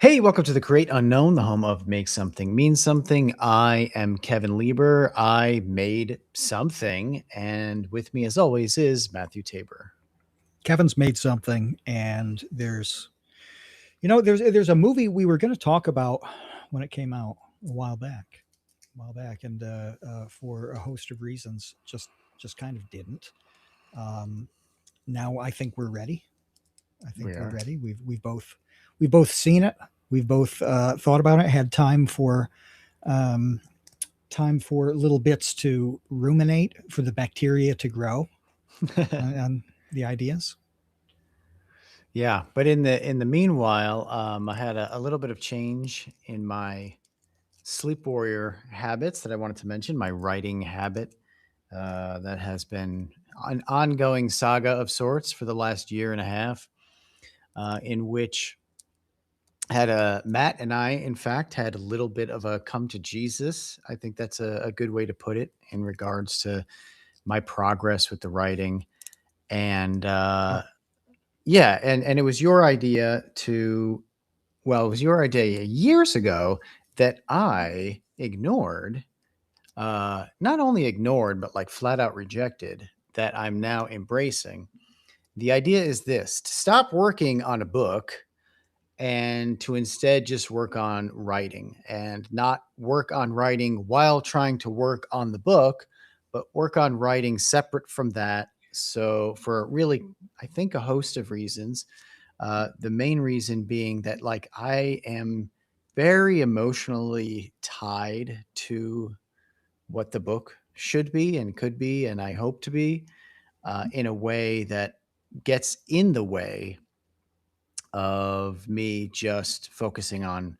Hey, welcome to the Create Unknown, the home of Make Something Mean Something. I am Kevin Lieber. I made something, and with me, as always, is Matthew Tabor. Kevin's made something, and there's a movie we were going to talk about when it came out a while back, and for a host of reasons, just kind of didn't. Um, Now I think we're ready. I think We we're are. ready. We've both seen it. We've both thought about it. Had um, time for little bits to ruminate, for the bacteria to grow on the ideas. Yeah, but in the meanwhile, I had a little bit of change in my sleep warrior habits that I wanted to mention. My writing habit that has been an ongoing saga of sorts for the last year and a half, in which had a Matt and I, in fact, had a little bit of a come to Jesus. I think that's a good way to put it in regards to my progress with the writing. And Oh, yeah, and it was your idea it was your idea years ago that I ignored, not only ignored, but like flat out rejected, that I'm now embracing. The idea is this: to stop working on a book and to instead just work on writing, and not work on writing while trying to work on the book, but work on writing separate from that. So, for really, I think, a host of reasons. The main reason being that, like, I am very emotionally tied to what the book should be and could be, and I hope to be, in a way that gets in the way of me just focusing on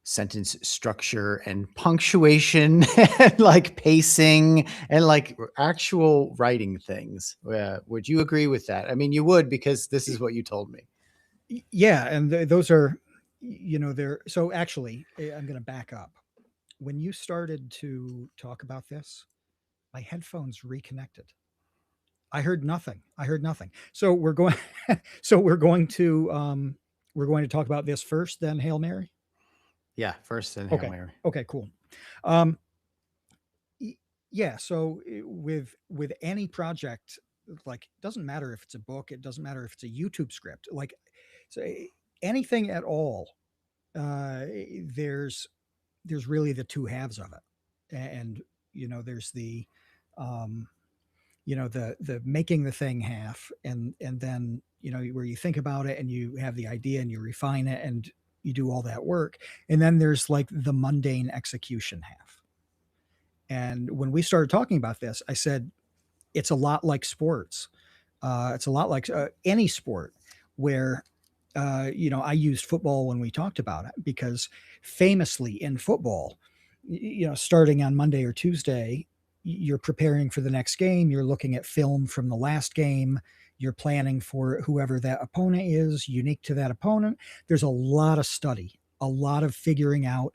sentence structure and punctuation and like pacing and like actual writing things. Would you agree with that? I mean, you would, because this is what you told me. yeah, and those are, they're so actually, I'm going to back up. When you started to talk about this, my headphones reconnected. I heard nothing. So we're going, so we're going to talk about this first, then Hail Mary. Yeah, first and Hail Okay. Mary. Okay. Cool. Um, yeah. So with any project, like, it doesn't matter if it's a book, it doesn't matter if it's a YouTube script, like, so anything at all. Uh, there's really the two halves of it, and there's um, the making the thing half, and then where you think about it and you have the idea and you refine it and you do all that work, and then there's like the mundane execution half. And when we started talking about this, I said it's a lot like sports. It's a lot like any sport where I used football when we talked about it, because famously in football, starting on Monday or Tuesday, you're preparing for the next game. You're looking at film from the last game. You're planning for whoever that opponent is, unique to that opponent. There's a lot of study, a lot of figuring out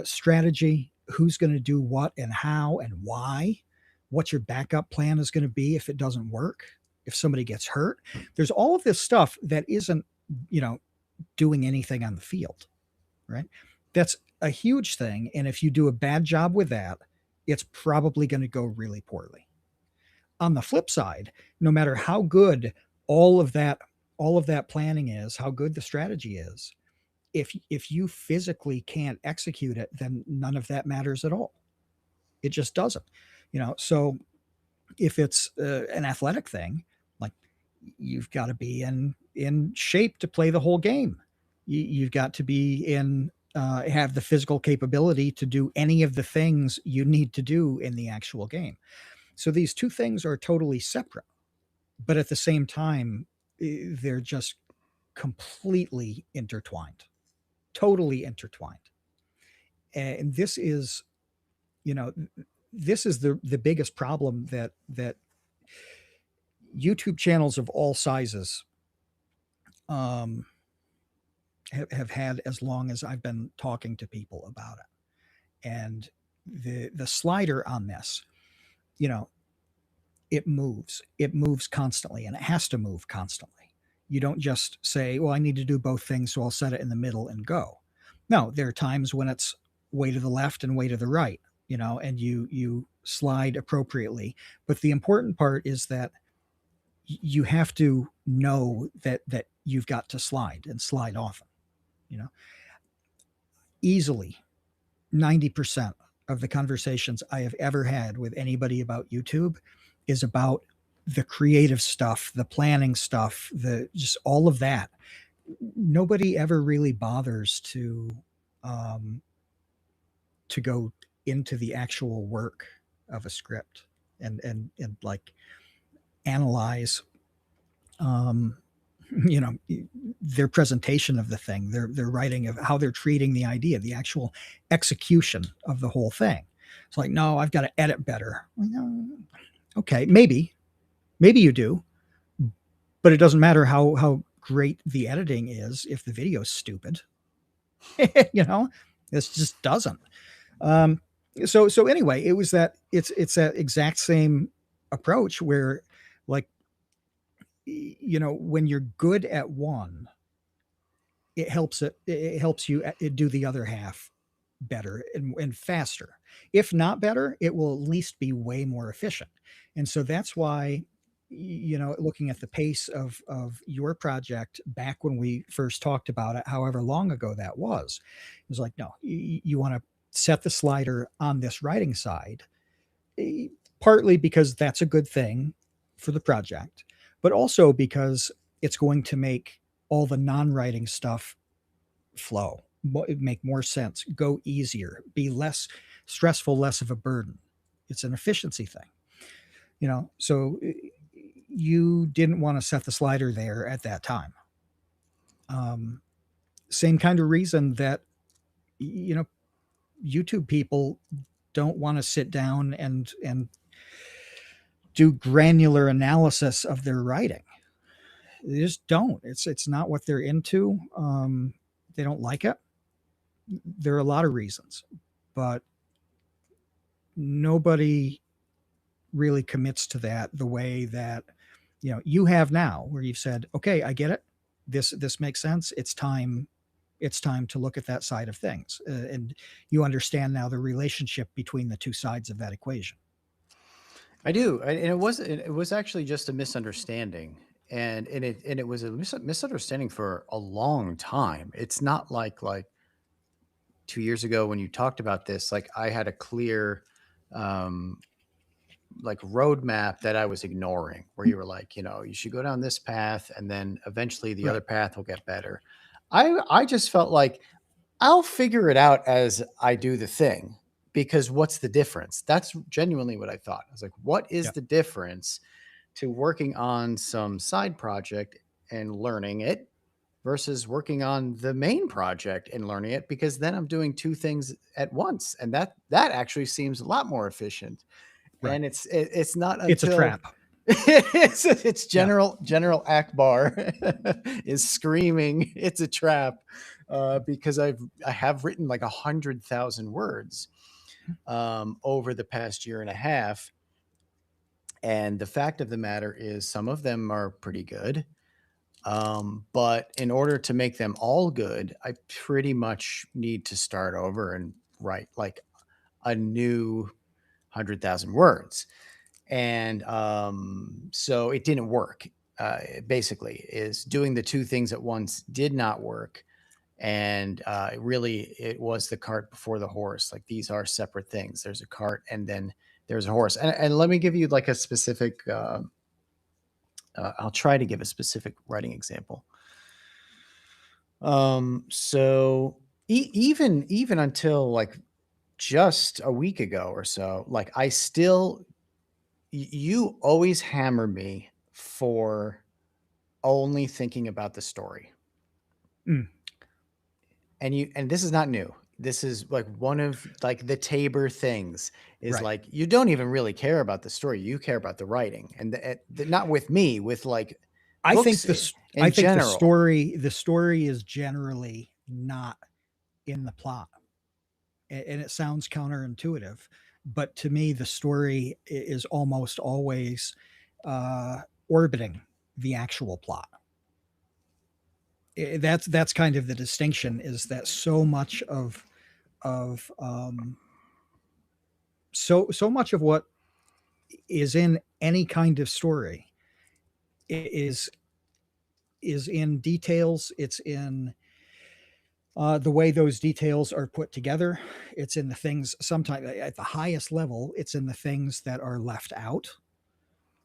strategy, who's going to do what and how and why, what your backup plan is going to be if it doesn't work, if somebody gets hurt. There's all of this stuff that isn't, you know, doing anything on the field, right? That's a huge thing. And if you do a bad job with that, it's probably going to go really poorly. On the flip side, no matter how good all of that all of that planning is, how good the strategy is, if you physically can't execute it, then none of that matters at all. It just doesn't. So if it's an athletic thing, like, you've got to be in shape to play the whole game. You've got to be in have the physical capability to do any of the things you need to do in the actual game. So these two things are totally separate, but at the same time, they're just completely intertwined, totally intertwined. And you know, this is the biggest problem that YouTube channels of all sizes um, have had as long as I've been talking to people about it. And the slider on this, you know, it moves constantly, and it has to move constantly. You don't just say, well, I need to do both things, so I'll set it in the middle and go. No, there are times when it's way to the left and way to the right, and you slide appropriately. But the important part is that you have to know that you've got to slide and slide often. You know, easily 90% of the conversations I have ever had with anybody about YouTube is about the creative stuff, the planning stuff, the just all of that. Nobody ever really bothers um, to go into the actual work of a script and like analyze um, you know their presentation of the thing, their writing of how they're treating the idea, the actual execution of the whole thing. It's like, no, I've got to edit better. Well, no, okay, maybe you do, but it doesn't matter how great the editing is if the video's stupid. you know this just doesn't. um so anyway, it was that it's that exact same approach where, like, when you're good at one, it helps you do the other half better and faster. If not better, it will at least be way more efficient. And so that's why, looking at the pace of your project back when we first talked about it, however long ago that was, it was like, no, you want to set the slider on this writing side, eh, partly because that's a good thing for the project, but also because it's going to make all the non-writing stuff flow, make more sense, go easier, be less stressful, less of a burden. It's an efficiency thing, So you didn't want to set the slider there at that time. Um, Same kind of reason that you know YouTube people don't want to sit down and do granular analysis of their writing. They just don't. It's not what they're into. They don't like it. There are a lot of reasons, but nobody really commits to that the way that you have now, where you've said, okay, I get it, this makes sense, it's time to look at that side of things, and you understand now the relationship between the two sides of that equation. I do, and it was actually just a misunderstanding, and it was a misunderstanding for a long time. It's not like 2 years ago when you talked about this, like I had a clear um, like roadmap that I was ignoring, where you were like, you should go down this path, and then eventually the other Right. path will get better. I just felt like I'll figure it out as I do the thing, because what's the difference? That's genuinely what I thought. I was like, what is Yeah. the difference to working on some side project and learning it versus working on the main project and learning it? Because then I'm doing two things at once, and that actually seems a lot more efficient. Right. And it's not It's a until trap. it's Yeah. General Akbar is screaming it's a trap, because I have written like 100,000 words over the past year and a half, and the fact of the matter is some of them are pretty good, but in order to make them all good, I pretty much need to start over and write like a new 100,000 words. And so it didn't work. Basically, is doing the two things at once did not work, and really, it was the cart before the horse. Like, these are separate things. There's a cart, and then there's a horse. And let me give you like a specific. I'll try to give a specific writing example. So even until like just a week ago or so, like I still you always hammer me for only thinking about the story. Mm, And this is not new. This is like one of like the Tabor things, is right. like you don't even really care about the story. You care about the writing, and not with me, with like I think books this. I in think the general. story is generally not in the plot, and it sounds counterintuitive, but to me, the story is almost always orbiting the actual plot. That's kind of the distinction, is that so much of so much of what is in any kind of story is is in details. It's in the way those details are put together. It's in the things, sometimes at the highest level, it's in the things that are left out.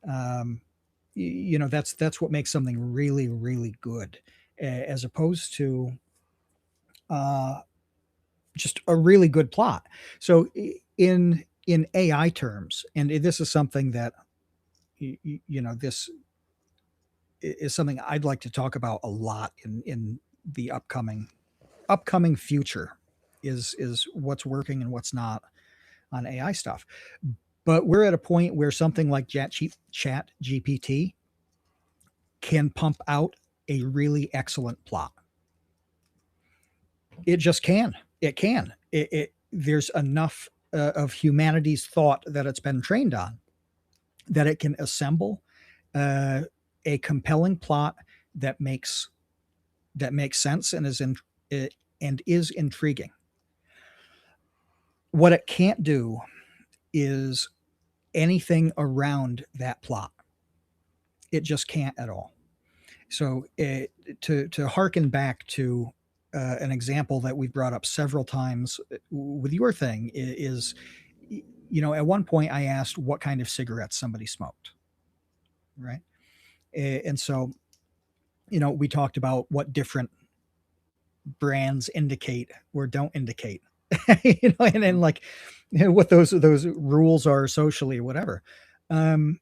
Um, that's what makes something really, really good, as opposed to uh, just a really good plot. So in AI terms, and this is something that this is something I'd like to talk about a lot in the upcoming future, is what's working and what's not on AI stuff. But we're at a point where something like Chat GPT can pump out a really excellent plot. It just can. It can. There's enough of humanity's thought that it's been trained on, that it can assemble uh, a compelling plot that makes sense and is intriguing. What it can't do is anything around that plot. It just can't at all. So to harken back to an example that we've brought up several times with your thing is, at one point I asked what kind of cigarettes somebody smoked, right? And so, we talked about what different brands indicate or don't indicate, and then, like, what those rules are socially or whatever. Um,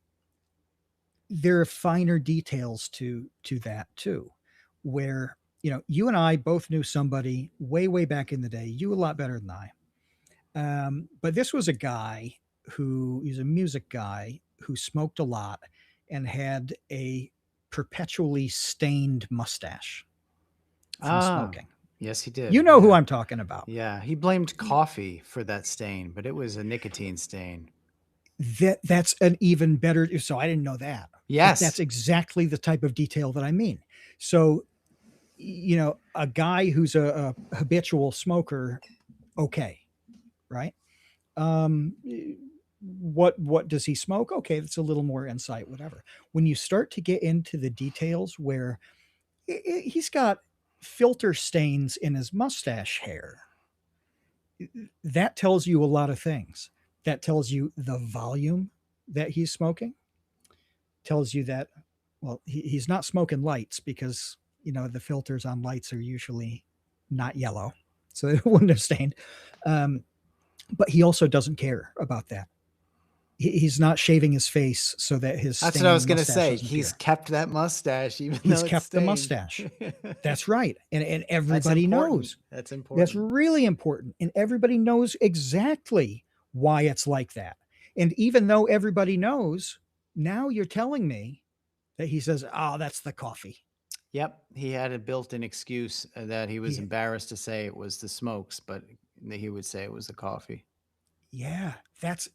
there are finer details to that too, where you and I both knew somebody way back in the day. You a lot better than I. But this was a guy who is a music guy who smoked a lot and had a perpetually stained mustache from Ah, smoking. yes, he did. You know who Yeah. I'm talking about. Yeah. He blamed coffee for that stain, but it was a nicotine stain. That's an even better. So I didn't know that, but that's Yes. exactly the type of detail that I mean. So, a guy who's a habitual smoker, okay, right? Um, what does he smoke? Okay, that's a little more insight, whatever. When you start to get into the details where he's got filter stains in his mustache hair, that tells you a lot of things. That tells you the volume that he's smoking, tells you that, well, he's not smoking lights, because the filters on lights are usually not yellow, so it wouldn't have stained. um, but he also doesn't care about that. He's not shaving his face so that his That's what I was stained going to mustache say. doesn't He's appear. kept that mustache even He's though it's kept the stained. mustache. That's right. And That's everybody important. knows. That's That's important. really important. And everybody knows exactly why it's like that. And even though everybody knows, now you're telling me that he says, "Oh, that's the coffee." Yep. He had a built in excuse that he was He embarrassed to say it was the smokes, but he would say it was the coffee. Yeah, that's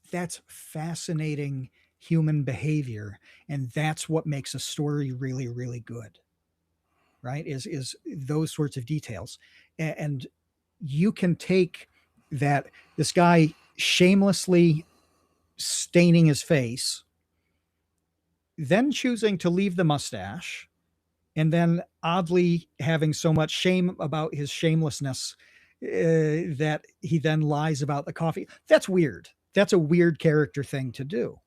fascinating human behavior, and that's what makes a story really, really good, right? Is those sorts of details. And you can take that, this guy shamelessly staining his face, then choosing to leave the mustache, and then oddly having so much shame about his shamelessness that he then lies about the coffee. That's weird. That's a weird character thing to do.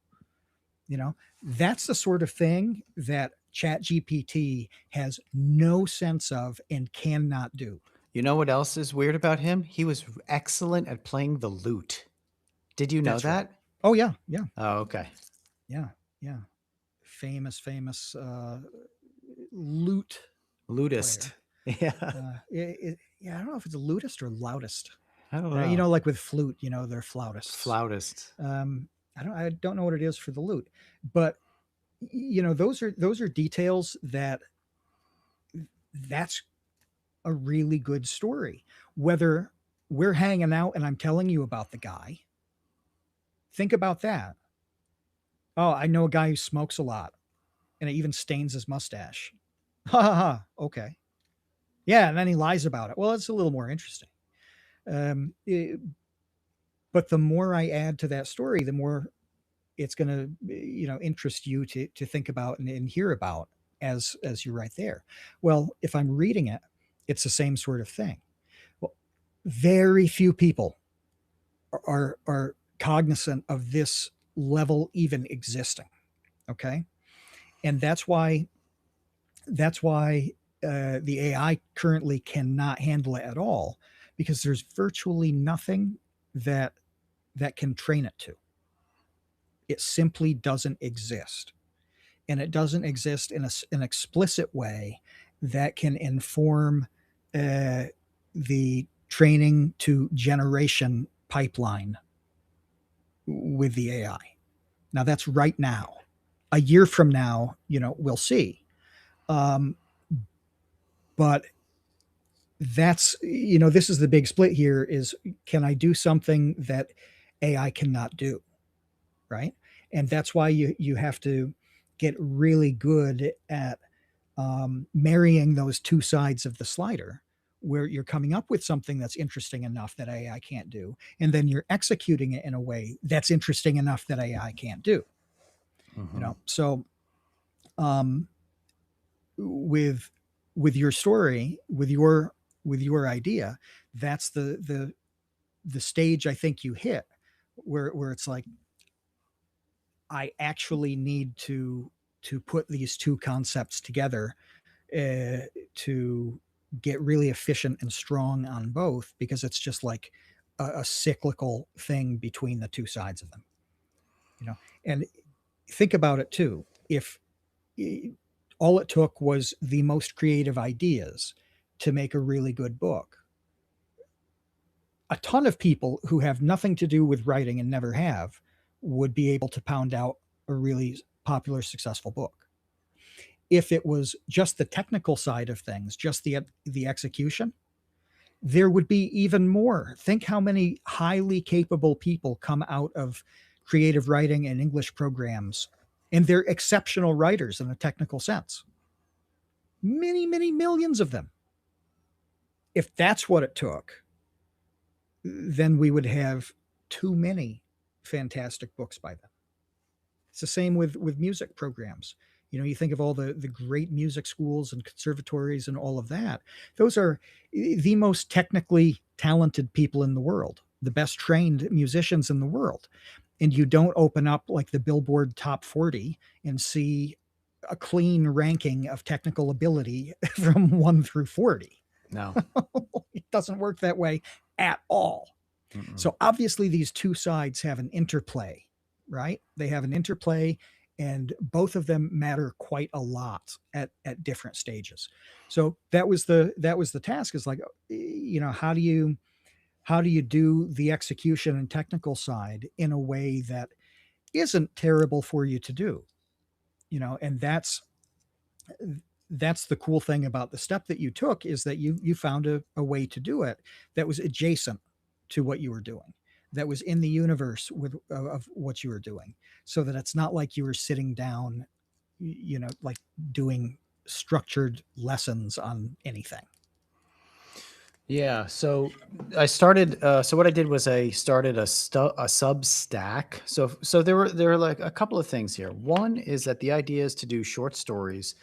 That's the sort of thing that Chat GPT has no sense of and cannot do. You know what else is weird about him? He was excellent at playing the lute. Did you know That's right. that? Oh yeah, yeah, Oh, okay. yeah, yeah. Famous lute Lutist. player. Yeah. Yeah, I don't know if it's a lutist or loudest. I don't know. Like with flute, they're flautists. Flautist. I don't know what it is for the lute, but those are details that's a really good story. Whether we're hanging out and I'm telling you about the guy, think about that. Oh, I know a guy who smokes a lot and it even stains his mustache. Ha ha ha. Okay. Yeah, and then he lies about it. Well, it's a little more interesting. Um, it- but the more I add to that story, the more it's going to, interest you to think about and hear about as you're right there. Well, if I'm reading it, it's the same sort of thing. Well, very few people are cognizant of this level even existing. Okay, and that's why the AI currently cannot handle it at all, because there's virtually nothing that that can train it to. It simply doesn't exist, and it doesn't exist in an explicit way that can inform uh, the training to generation pipeline with the AI. Now that's right now. A year from now, we'll see. Um, but this is the big split here: is can I do something that AI cannot do, right? And that's why you have to get really good at marrying those two sides of the slider, where you're coming up with something that's interesting enough that AI can't do, and then you're executing it in a way that's interesting enough that AI can't do. Hmm. So um, with your story, with your idea, that's the stage I think you hit, where it's like, I actually need to put these two concepts together, uh, to get really efficient and strong on both, because it's just like a cyclical thing between the two sides of them. And think about it too. If all it took was the most creative ideas to make a really good book, a ton of people who have nothing to do with writing and never have would be able to pound out a really popular, successful book. If it was just the technical side of things, just the execution, there would be even more. Think how many highly capable people come out of creative writing and English programs, and they're exceptional writers in a technical sense. Many, many millions of them. If that's what it took, then we would have too many fantastic books by then. It's the same with music programs. You think of all the great music schools and conservatories and all of that. Those are the most technically talented people in the world, the best trained musicians in the world. And you don't open up like the Billboard Top 40 and see a clean ranking of technical ability from 1 through 40. No. It doesn't work that way at all. Mm-mm. So obviously, these two sides have an interplay, right? They have an interplay, and both of them matter quite a lot at different stages. So that was the task. Is like, how do you do the execution and technical side in a way that isn't terrible for you to do? And that's the cool thing about the step that you took, is that you found a way to do it that was adjacent to what you were doing, that was in the universe of what you were doing, so that it's not like you were sitting down, like doing structured lessons on anything. Yeah. So I started. So what I did was I started a Substack. So there were like a couple of things here. One is that the idea is to do short stories,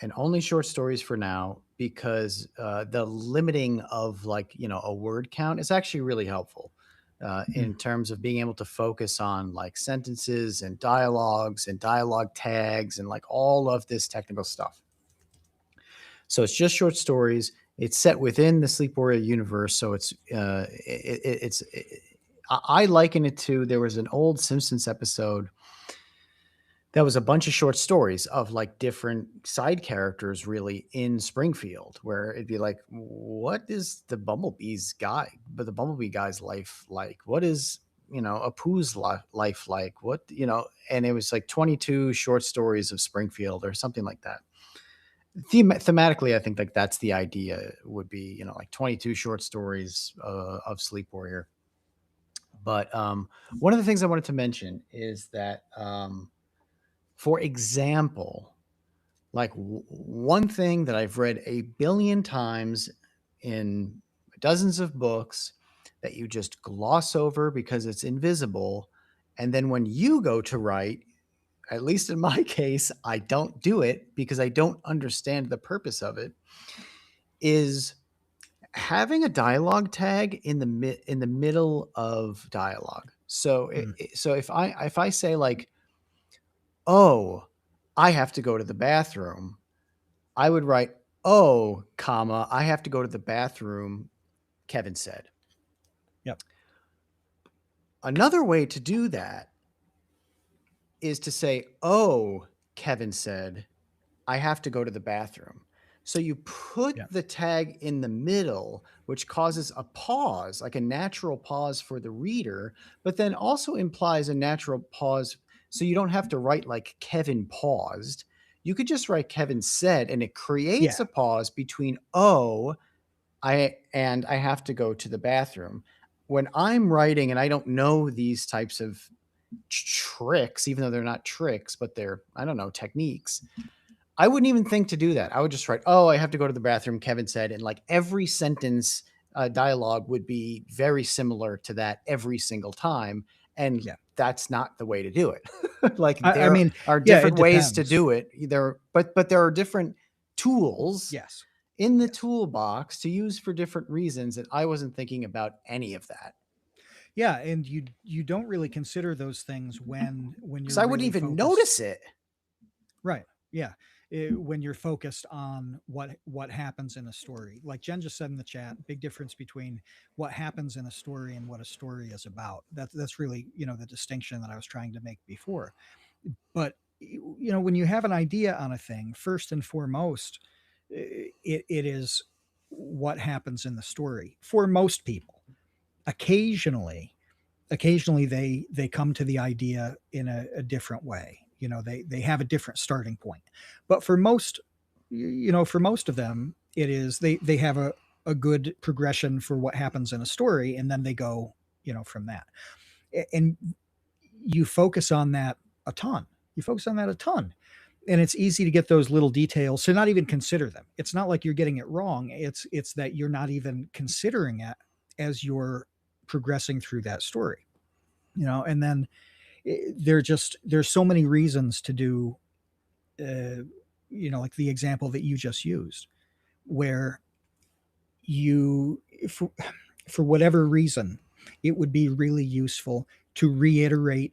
and only short stories for now, because the limiting of, like, a word count is actually really helpful Mm. in terms of being able to focus on like sentences and dialogues and dialogue tags and like all of this technical stuff. So it's just short stories. It's set within the Sleep Warrior universe, so I liken it to, there was an old Simpsons episode that was a bunch of short stories of like different side characters really in Springfield, where it'd be like, what is the Bumblebee guy's life like? What is, Apu's life like? And it was like 22 short stories of Springfield or something like that. Thematically, I think like that's the idea, would be, like 22 short stories of Sleep Warrior. But one of the things I wanted to mention is that, for example, like one thing that I've read a billion times in dozens of books that you just gloss over because it's invisible. And then when you go to write, at least in my case, I don't do it because I don't understand the purpose of it, is having a dialogue tag in the middle of dialogue. So Mm, so if I say like, "Oh, I have to go to the bathroom," I would write, "Oh, comma, I have to go to the bathroom," Kevin said. yep. Another way to do that is to say, "Oh, Kevin said, I have to go to the bathroom." So you put Yeah. the tag in the middle, which causes a pause, like a natural pause for the reader, but then also implies a natural pause. So you don't have to write like Kevin paused. You could just write Kevin said, and it creates Yeah. a pause between, oh, I have to go to the bathroom. When I'm writing and I don't know these types of tricks, even though they're not tricks, but they're, I don't know, techniques, I wouldn't even think to do that. I would just write, "Oh, I have to go to the bathroom," Kevin said, and like every sentence dialogue would be very similar to that every single time, and Yeah. that's not the way to do it. Like I there mean, are yeah, it different ways to depends. do it. There, but there are different tools Yes. in the Yes. toolbox to use for different reasons, and I wasn't thinking about any of that Yeah, and you don't really consider those things when because you're I wouldn't really even focused. notice it. Right. Yeah. When you're focused on what happens in a story. Like Jen just said in the chat, big difference between what happens in a story and what a story is about. That's really, the distinction that I was trying to make before. But when you have an idea on a thing, first and foremost, it is what happens in the story for most people. Occasionally, occasionally they come to the idea in a different way. They have a different starting point, but for most of them, it is they have a good progression for what happens in a story, and then they go from that. And you focus on that a ton. You focus on that a ton, and it's easy to get those little details to not even consider them. It's not like you're getting it wrong. It's that you're not even considering it as you're progressing through that story. And then there's so many reasons to do, like the example that you just used, where you for whatever reason, it would be really useful to reiterate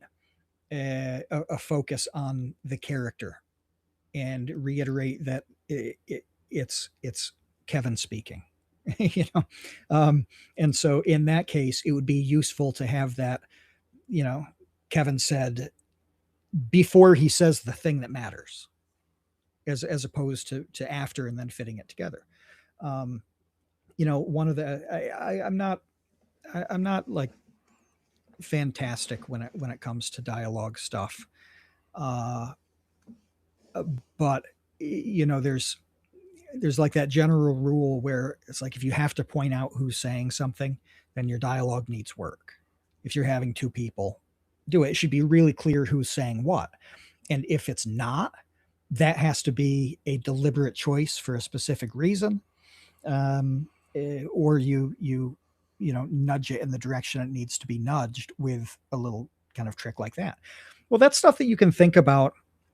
a focus on the character and reiterate that it's Kevin speaking. you know and so in that case, it would be useful to have that, you know Kevin said, before he says the thing that matters, as opposed to after and then fitting it together. um one of the I'm not like fantastic when it comes to dialogue stuff. uh but there's like that general rule where it's like, if you have to point out who's saying something, then your dialogue needs work. If you're having two people do it, it should be really clear who's saying what. And if it's not, that has to be a deliberate choice for a specific reason. Or you nudge it in the direction it needs to be nudged with a little kind of trick like that. Well, that's stuff that you can think about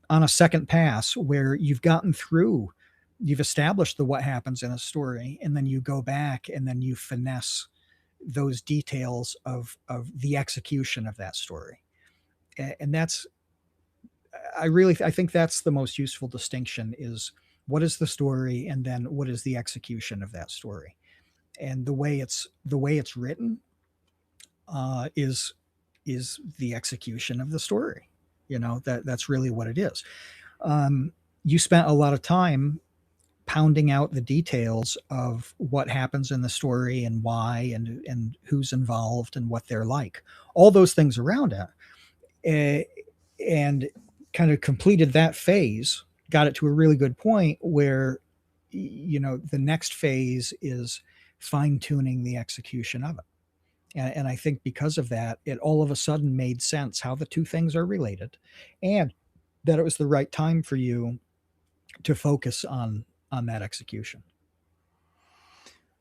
on a second pass, where you've established the what happens in a story, and then you go back and then you finesse those details of the execution of that story. And that's I think that's the most useful distinction: is what is the story, and then what is the execution of that story. And the way it's written, is the execution of the story. That's really what it is. You spent a lot of time pounding out the details of what happens in the story and why, and who's involved and what they're like, all those things around it. And kind of completed that phase, got it to a really good point where the next phase is fine tuning the execution of it. And I think because of that, it all of a sudden made sense how the two things are related, and that it was the right time for you to focus on that execution.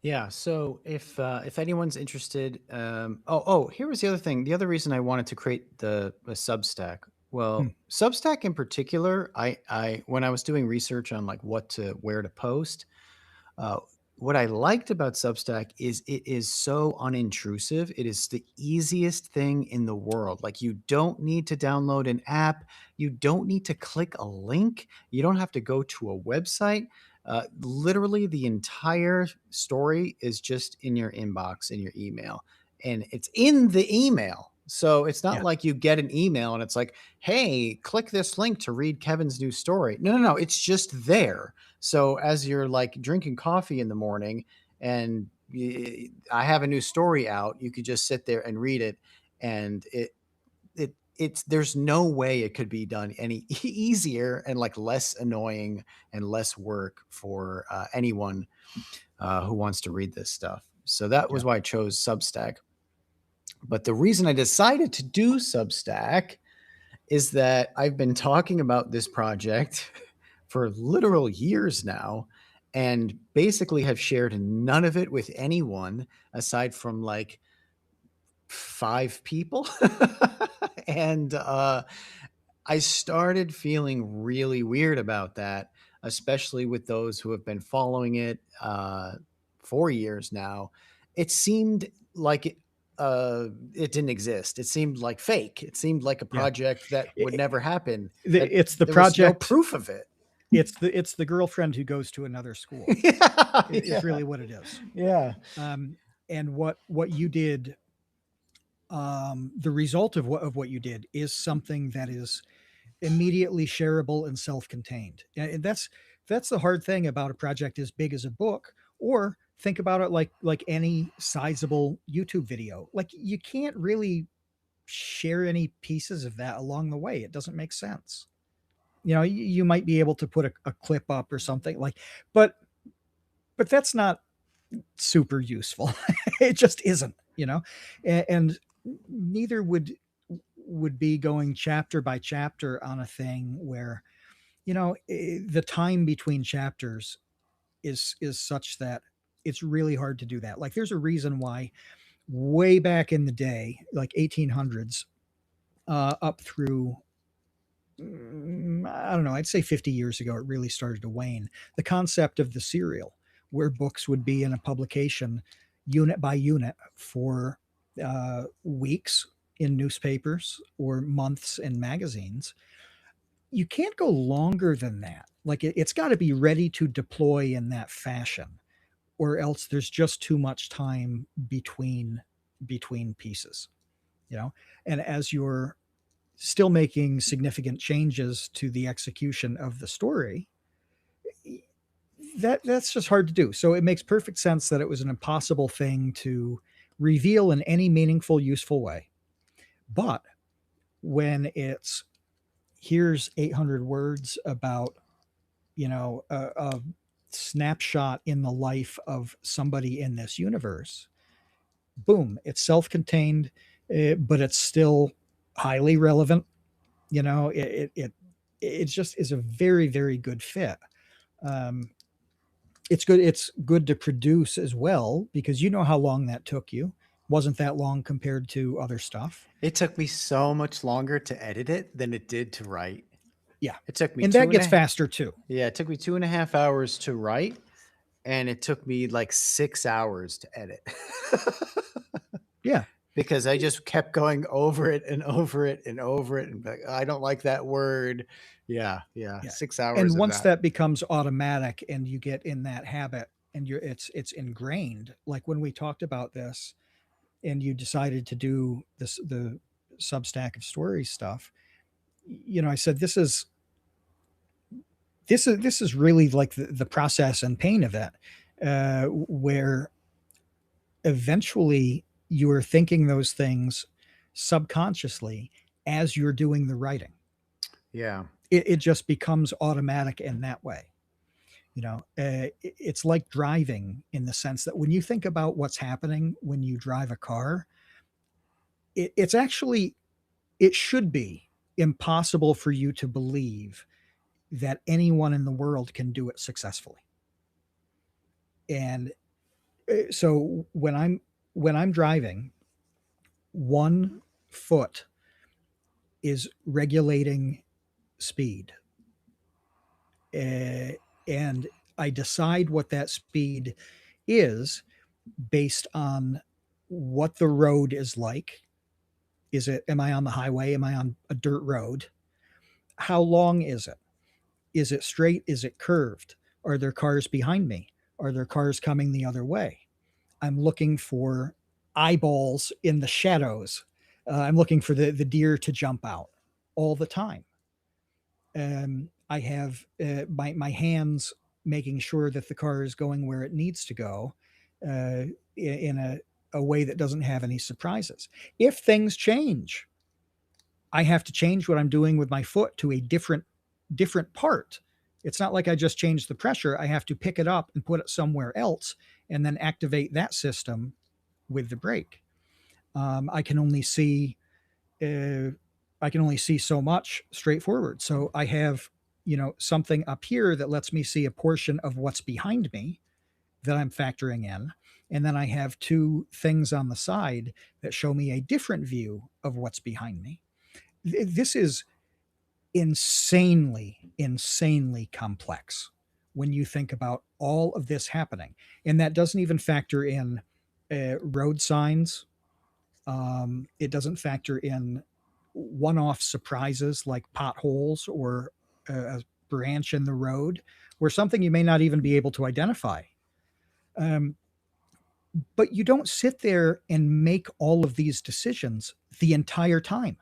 Yeah. So if anyone's interested, here was the other thing. The other reason I wanted to create the Substack. Hmm. Well, Substack in particular, I when I was doing research on like where to post, uh, what I liked about Substack is it is so unintrusive. It is the easiest thing in the world. Like you don't need to download an app. You don't need to click a link. You don't have to go to a website. Literally, the entire story is just in your inbox, in your email, and it's in the email. So it's not Yeah. like you get an email and it's like, hey, click this link to read Kevin's new story. No, no, no. It's just there. So as you're like drinking coffee in the morning and I have a new story out, you could just sit there and read it, and it's there's no way it could be done any easier and like less annoying and less work for anyone who wants to read this stuff. So that Yeah. was why I chose Substack. But the reason I decided to do Substack is that I've been talking about this project for literal years now and basically have shared none of it with anyone aside from like 5 people. And I started feeling really weird about that, especially with those who have been following it for years now. It seemed like it didn't exist. It seemed like fake. It seemed like a Yeah. project that would I- never happen. That it's the there was no project. proof of it. It's the girlfriend who goes to another school. Yeah, Is yeah, really what it is. yeah, Um, and what you did, the result of what you did is something that is immediately shareable and self-contained. And that's the hard thing about a project as big as a book, or think about it like any sizable YouTube video. Like you can't really share any pieces of that along the way. It doesn't make sense. You might be able to put a clip up or something like, but that's not super useful. It just isn't, and neither would be going chapter by chapter on a thing where the time between chapters is such that it's really hard to do that. Like there's a reason why way back in the day, like 1800s, up through I don't know, I'd say 50 years ago, it really started to wane. The concept of the serial, where books would be in a publication unit by unit for weeks in newspapers or months in magazines, you can't go longer than that. Like it's got to be ready to deploy in that fashion, or else there's just too much time between pieces, you know. And as you're still making significant changes to the execution of the story, that's just hard to do. So it makes perfect sense that it was an impossible thing to reveal in any meaningful, useful way. But when it's here's 800 words about a snapshot in the life of somebody in this universe, boom, it's self-contained, but it's still highly relevant. It just is a very, very good fit. um, it's good to produce as well, because you know how long that took you. Wasn't that long compared to other stuff. it took me so much longer to edit it than it did to write. Yeah, It took me and two that and gets a faster too. Yeah, it took me 2.5 hours to write, and it took me like 6 hours to edit. Yeah. Because I just kept going over it and over it and over it and like, I don't like that word. Yeah, yeah, Yeah. 6 hours And of once that. that becomes automatic and you get in that habit and it's ingrained, like when we talked about this and you decided to do the Substack of story stuff, I said this is really like the process and pain of it, where eventually you're thinking those things subconsciously as you're doing the writing. Yeah. It just becomes automatic in that way. It's like driving, in the sense that when you think about what's happening when you drive a car, it's actually, it should be impossible for you to believe that anyone in the world can do it successfully. And so when I'm driving, one foot is regulating speed, uh, and I decide what that speed is based on what the road is like. Am I on the highway? Am I on a dirt road? How long is it? Is it straight? Is it curved? Are there cars behind me? Are there cars coming the other way? I'm looking for eyeballs in the shadows. I'm looking for the deer to jump out all the time. I have my hands making sure that the car is going where it needs to go, in a way that doesn't have any surprises. If things change, I have to change what I'm doing with my foot to a different part. It's not like I just changed the pressure. I have to pick it up and put it somewhere else and then activate that system with the brake. I can only see uh, I can only see so much straightforward. So I have, something up here that lets me see a portion of what's behind me that I'm factoring in. And then I have two things on the side that show me a different view of what's behind me. This is insanely complex when you think about all of this happening. And that doesn't even factor in road signs. It doesn't factor in one off surprises like potholes or a branch in the road or something you may not even be able to identify. Um, but you don't sit there and make all of these decisions the entire time.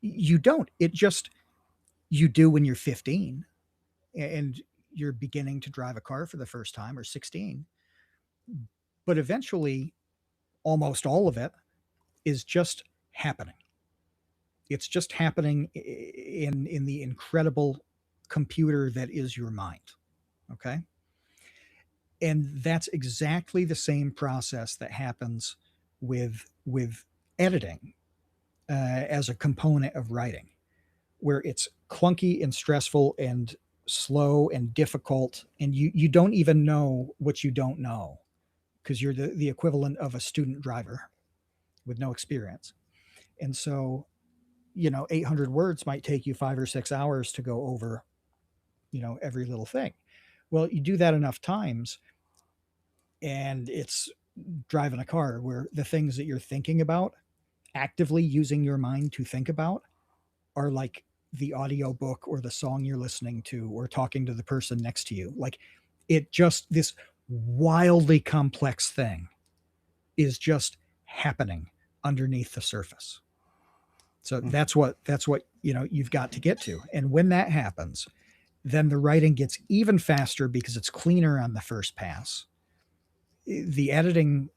You don't. It just, you do when you're 15 and you're beginning to drive a car for the first time, or 16. But eventually, almost all of it is just happening. It's just happening in the incredible computer that is your mind. Okay. And that's exactly the same process that happens with editing, as a component of writing, where it's clunky and stressful and slow and difficult, and you don't even know what you don't know because you're the equivalent of a student driver with no experience. And so, 800 words might take you 5 or 6 hours to go over, every little thing. Well, you do that enough times, and it's driving a car where the things that you're thinking about, actively using your mind to think about, are like the audio book or the song you're listening to or talking to the person next to you. Like, it just, this wildly complex thing is just happening underneath the surface. So that's what you've got to get to. And when that happens, then the writing gets even faster because it's cleaner on the first pass. The editing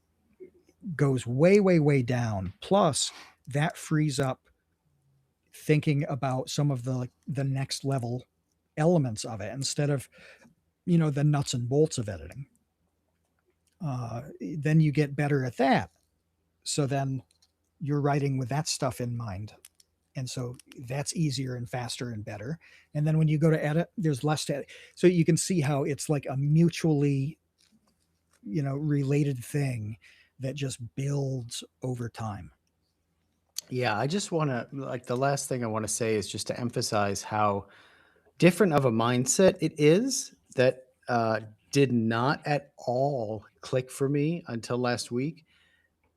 goes way down. Plus, that frees up thinking about some of the next level elements of it instead of, the nuts and bolts of editing. Then you get better at that. So then you're writing with that stuff in mind. And so that's easier and faster and better. And then when you go to edit, there's less to edit. So you can see how it's like a mutually, related thing that just builds over time. Yeah, I just want to, like, the last thing I want to say is just to emphasize how different of a mindset it is that did not at all click for me until last week,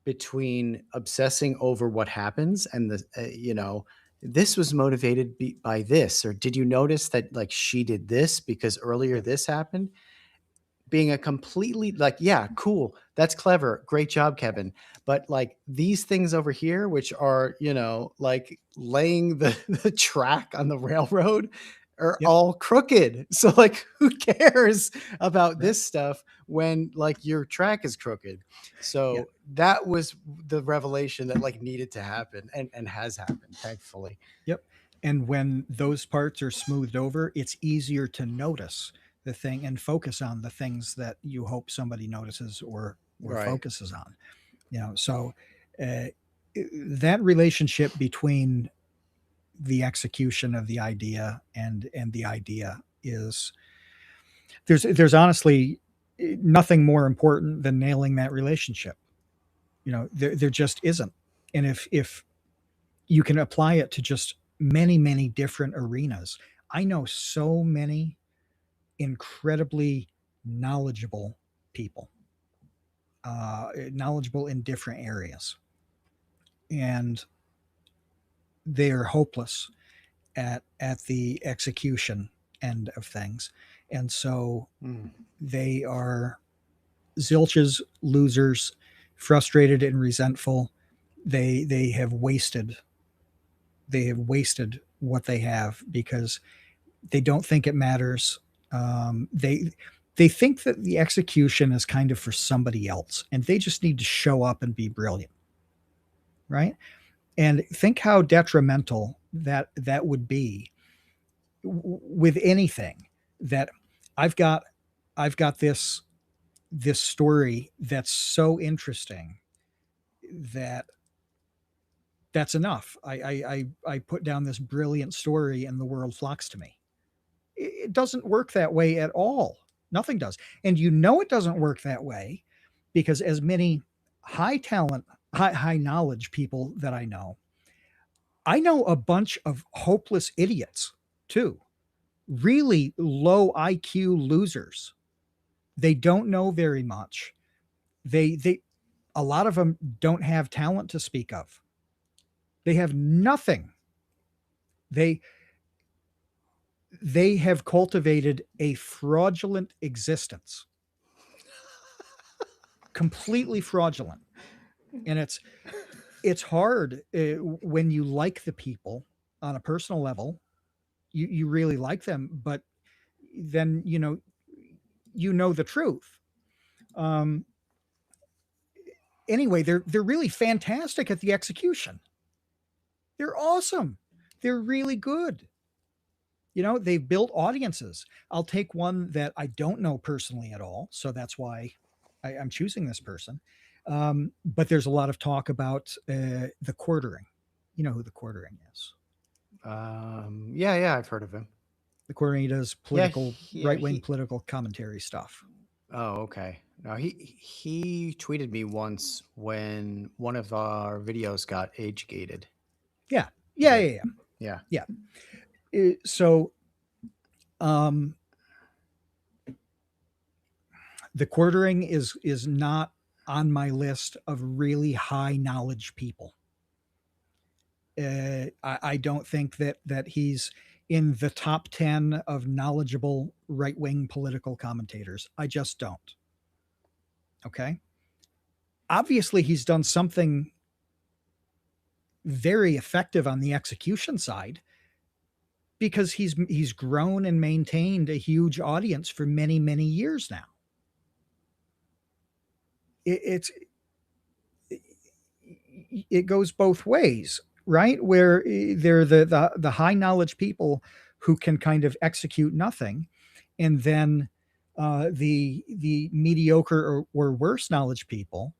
between obsessing over what happens and this was motivated by this, or did you notice that, like, she did this because earlier Yep. this happened, being a completely, like, yeah, cool, that's clever, great job, Kevin, but like these things over here, which are, like laying the track on the railroad, are Yep. all crooked. So like, who cares about Right. this stuff when like your track is crooked? Yeah. So that was the revelation that like needed to happen, and has happened, thankfully. Yep. And when those parts are smoothed over, it's easier to notice the thing and focus on the things that you hope somebody notices or Right. focuses on. So uh, that relationship between the execution of the idea, and the idea is there's honestly nothing more important than nailing that relationship. There just isn't. And if you can apply it to just many different arenas. I know so many incredibly knowledgeable people, knowledgeable in different areas, and they are hopeless at the execution end of things, and so Mm. they are zilches, losers, frustrated and resentful. They have wasted what they have because they don't think it matters. They think that the execution is kind of for somebody else, and they just need to show up and be brilliant, right? And think how detrimental that would be with anything. That I've got I've got this story that's so interesting that that's enough. I put down this brilliant story and the world flocks to me. It doesn't work that way at all. Nothing does. And it doesn't work that way because as many high talent, high knowledge people that I know a bunch of hopeless idiots too. Really low IQ losers. They don't know very much. They a lot of them don't have talent to speak of. They have nothing. They they have cultivated a fraudulent existence, completely fraudulent. And it's hard when you like the people on a personal level. You really like them, but then the truth. Um, anyway, they're really fantastic at the execution. They're awesome. They're really good. They've built audiences. I'll take one that I don't know personally at all, so that's why I'm choosing this person. But there's a lot of talk about the quartering. You know who the quartering is? Yeah, I've heard of him. The quartering, he does Yeah, political, yeah, right wing he. political commentary stuff. Oh, okay. No, he tweeted me once when one of our videos got age gated. Yeah, yeah, That, yeah, yeah. yeah, yeah. So, um, the quartering is not on my list of really high knowledge people. I don't think that he's in the top 10 of knowledgeable right wing political commentators. I just don't. Okay. Obviously, he's done something very effective on the execution side because he's grown and maintained a huge audience for many years now. It's it goes both ways, right? Where they're the high knowledge people who can kind of execute nothing, and then the mediocre or worse knowledge people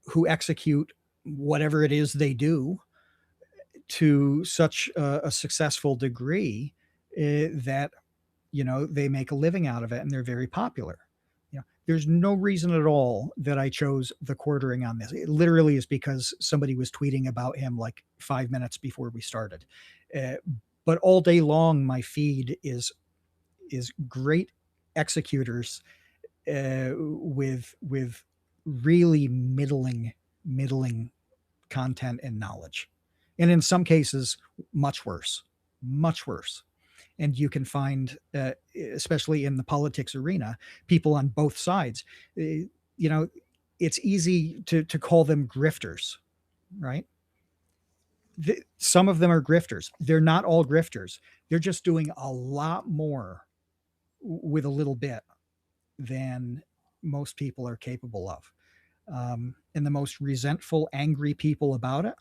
who execute whatever it is they do to such a successful degree that they make a living out of it and they're very popular. There's no reason at all that I chose the quartering on this. It literally is because somebody was tweeting about him like 5 minutes before we started. Uh, but all day long, my feed is great executors with really middling content and knowledge, and in some cases, much worse. And you can find, especially in the politics arena, people on both sides. You know, it's easy to call them grifters, right? Some of them are grifters. They're not all grifters. They're just doing a lot more with a little bit than most people are capable of. And the most resentful, angry people about it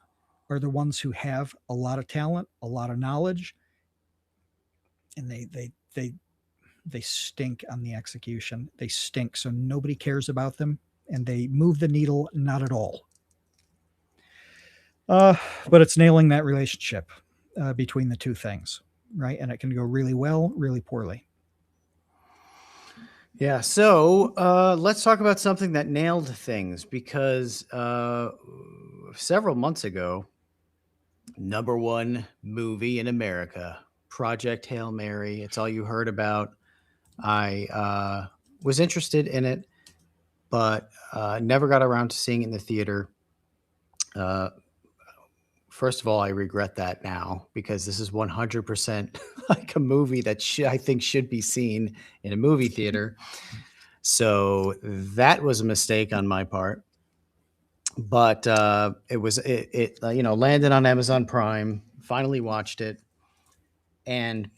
are the ones who have a lot of talent, a lot of knowledge, and they stink on the execution. They stink, so nobody cares about them, and they move the needle not at all. Uh, but it's nailing that relationship. between the two things, right? And it can go really well, really poorly. Yeah. So let's talk about something that nailed things because several months ago, number one movie in America, Project Hail Mary. It's all you heard about. I was interested in it, but never got around to seeing it in the theater. Uh, First of all, I regret that now because this is 100% like a movie that I think should be seen in a movie theater. So that was a mistake on my part. But it landed on Amazon Prime. Finally watched it, and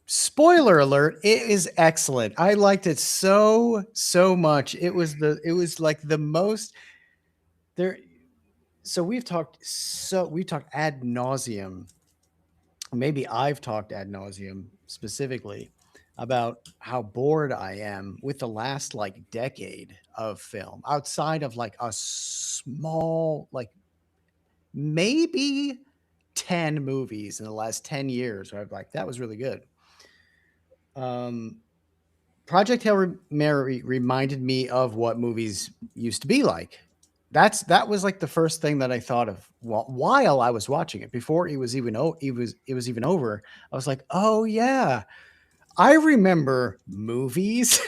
spoiler alert, it is excellent. I liked it so much. It was like the most there. So we've talked ad nauseum. Maybe I've talked ad nauseum specifically about how bored I am with the last like decade of film outside of like a small, like maybe 10 movies in the last 10 years where I'm like, that was really good. Um, Project Hail Mary reminded me of what movies used to be like. That was like the first thing that I thought of while I was watching it. Before it was even over. I was like, oh yeah, I remember movies.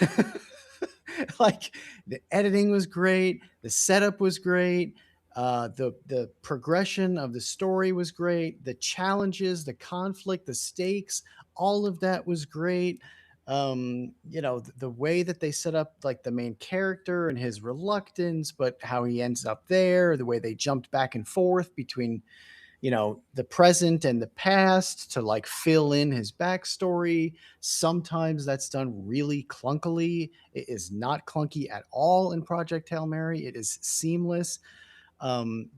Like the editing was great, the setup was great, the progression of the story was great, the challenges, the conflict, the stakes, all of that was great. The way that they set up like the main character and his reluctance, but how he ends up there, the way they jumped back and forth between the present and the past to like fill in his backstory. Sometimes that's done really clunkily. It is not clunky at all in Project Hail Mary. It is seamless. Um,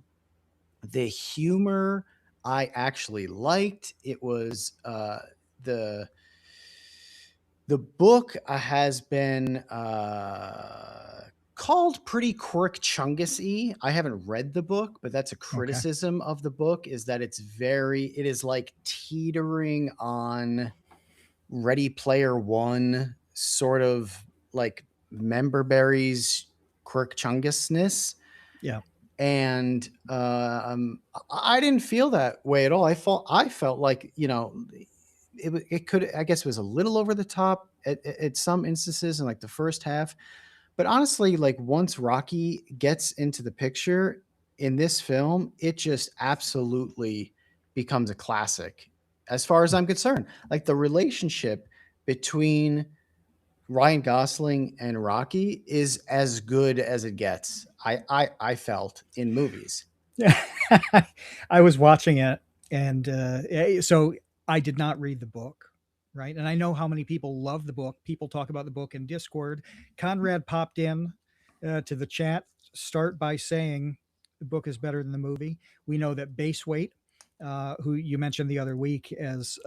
the humor I actually liked. It was the the book has been called pretty Quirk Chungus-y. I haven't read the book, but that's a Okay. criticism of the book is that it is like teetering on Ready Player One, sort of like Member Berry's Quirk Chungusness. Yeah. And I didn't feel that way at all. I felt like it could, I guess, it was a little over the top at some instances in like the first half, but honestly, like once Rocky gets into the picture in this film, it just absolutely becomes a classic as far as I'm concerned. Like the relationship between Ryan Gosling and Rocky is as good as it gets. I felt in movies. Yeah. I was watching it, and so I did not read the book, right? And I know how many people love the book. People talk about the book in Discord. Conrad popped in to the chat. Start by saying the book is better than the movie. We know that Base Weight, who you mentioned the other week, as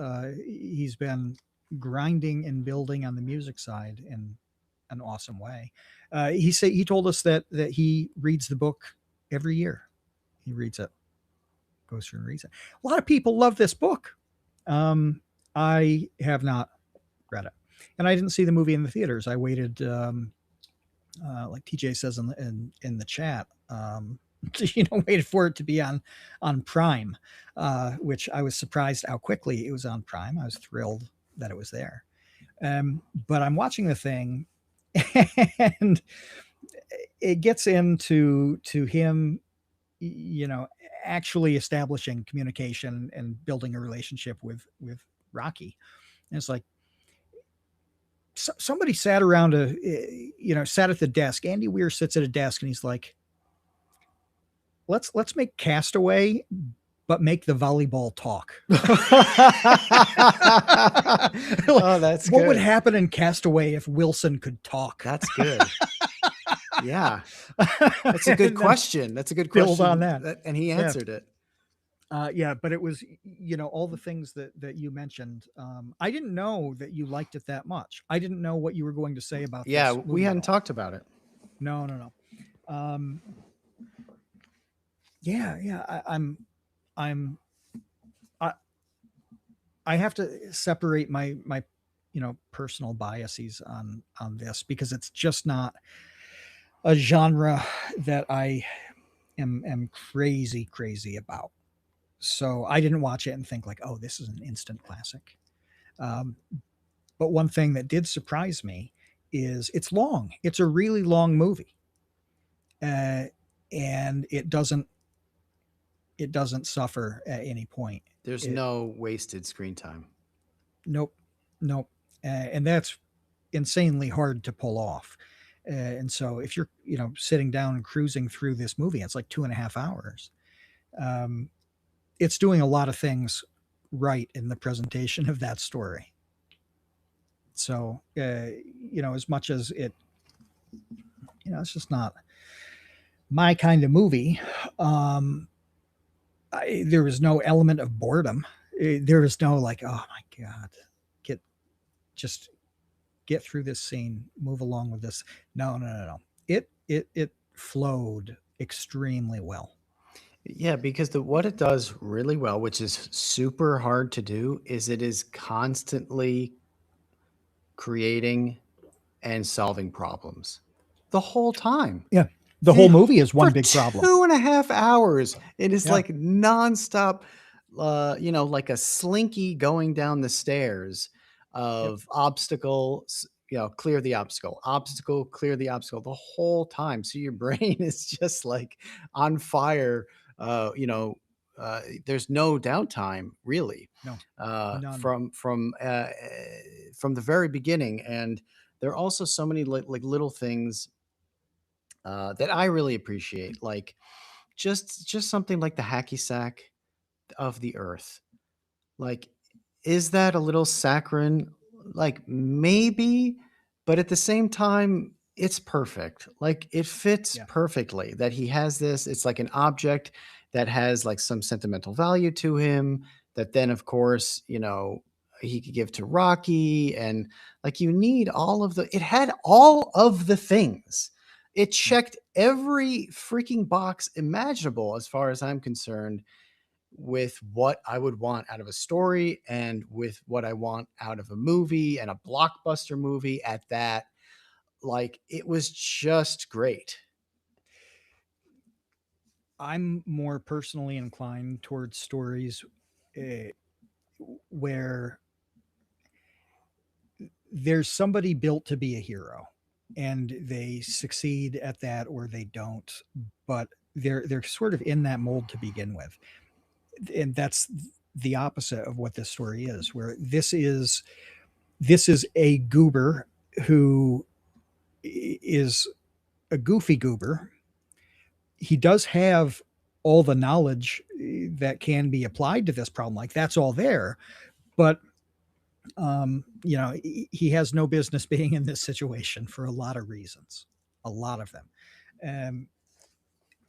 he's been grinding and building on the music side in an awesome way. He told us that he reads the book every year. He reads it, goes through and reads it. A lot of people love this book. I have not read it, and I didn't see the movie in the theaters. I waited, like TJ says in the chat, waited for it to be on Prime, which I was surprised how quickly it was on Prime. I was thrilled that it was there. But I'm watching the thing, and it gets into him, you know, actually establishing communication and building a relationship with Rocky. And it's like somebody sat around sat at the desk. Andy Weir sits at a desk and he's like, let's make Castaway, but make the volleyball talk. Oh, that's what would good. happen in Castaway if Wilson could talk? That's good. Yeah. That's a good question. That's a good build question. on that. And he Yeah. answered it. Yeah, but it was, all the things that you mentioned. I didn't know that you liked it that much. I didn't know what you were going to say about Yeah, this we movie at hadn't all. talked about it. No. Yeah. I'm I have to separate my personal biases on this, because it's just not a genre that I am crazy about. So I didn't watch it and think like, oh, this is an instant classic. Um, but one thing that did surprise me is it's long. It's a really long movie, uh, and it doesn't suffer at any point. There's It no wasted screen time. Nope, nope, and that's insanely hard to pull off. And so if you're sitting down and cruising through this movie, it's like 2.5 hours. Um, it's doing a lot of things right in the presentation of that story. So as much as it's just not my kind of movie. Um, there was no element of boredom. There was no like, oh my god, get just get through this scene, move along with this. No, no, no, no. It flowed extremely well. Yeah, because what it does really well, which is super hard to do, is it is constantly creating and solving problems the whole time. Yeah, the The whole movie is For one big problem. 2.5 hours, it is Yeah, like nonstop, like a slinky going down the stairs yep, of obstacles, clear the obstacle, clear the obstacle the whole time. So your brain is just like on fire. Uh, you know, there's no downtime really no, uh, none. from from uh, from the very beginning, and there are also so many like little things that I really appreciate, like just something like the hacky sack of the earth. Like, is that a little saccharine? Like, maybe, but at the same time, it's perfect. Like, it fits Yeah, perfectly that he has this. It's like an object that has like some sentimental value to him. That then, of course, he could give to Rocky. And like, you need all of it had all of the things. It yeah. checked every freaking box imaginable, as far as I'm concerned, with what I would want out of a story and with what I want out of a movie, and a blockbuster movie at that. Like, it was just great. I'm more personally inclined towards stories uh, where there's somebody built to be a hero, and they succeed at that or they don't, but they're sort of in that mold to begin with. And that's the opposite of what this story is, where this is a goober who is a goofy goober. He does have all the knowledge that can be applied to this problem, like that's all there, but he has no business being in this situation for a lot of reasons, a lot of them. um,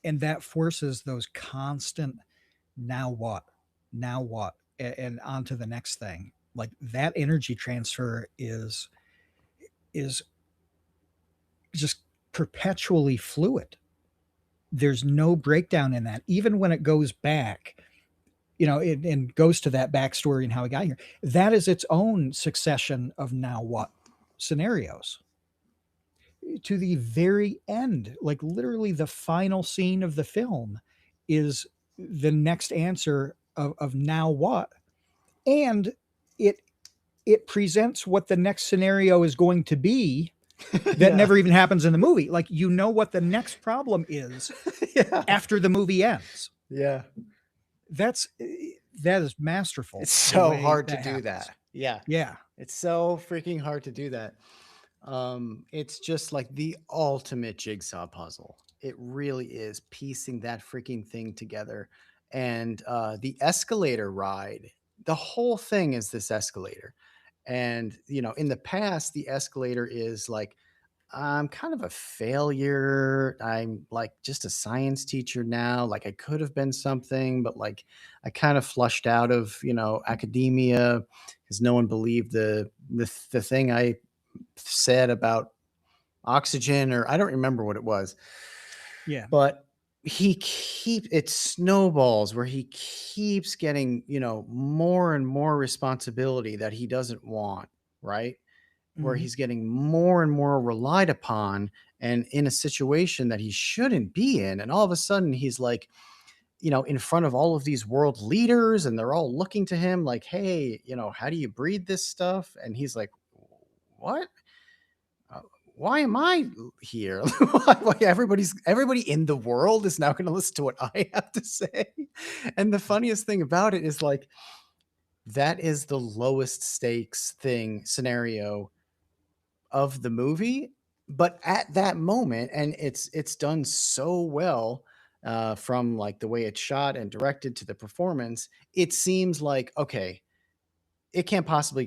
and that forces those constant now what, now what, and on to the next thing. Like that energy transfer is just perpetually fluid. There's no breakdown in that, even when it goes back, and goes to that backstory and how he got here. That is its own succession of now what scenarios to the very end. Like literally, the final scene of the film is the next answer of now what, and it it presents what the next scenario is going to be that Yeah. never even happens in the movie. Like what the next problem is Yeah. after the movie ends. Yeah. That is masterful It's the so way hard to that do happens. that. Yeah. Yeah. It's so freaking hard to do that. It's just like the ultimate jigsaw puzzle. It really is, piecing that freaking thing together. And the escalator ride, the whole thing is this escalator. And in the past, the escalator is like, I'm kind of a failure. I'm like just a science teacher now. Like, I could have been something, but like I kind of flushed out of, academia because no one believed the thing I said about oxygen, or I don't remember what it was. Yeah. But it snowballs where he keeps getting, more and more responsibility that he doesn't want, right? Where Mhm. he's getting more and more relied upon and in a situation that he shouldn't be in. And all of a sudden he's like, in front of all of these world leaders and they're all looking to him like, "Hey, how do you breed this stuff?" And he's like, "What? Uh, why am I here? Why everybody in the world is now going to listen to what I have to say." And the funniest thing about it is like that is the lowest stakes thing scenario of the movie, but at that moment, and it's done so well, from like the way it's shot and directed to the performance, it seems like okay, it can't possibly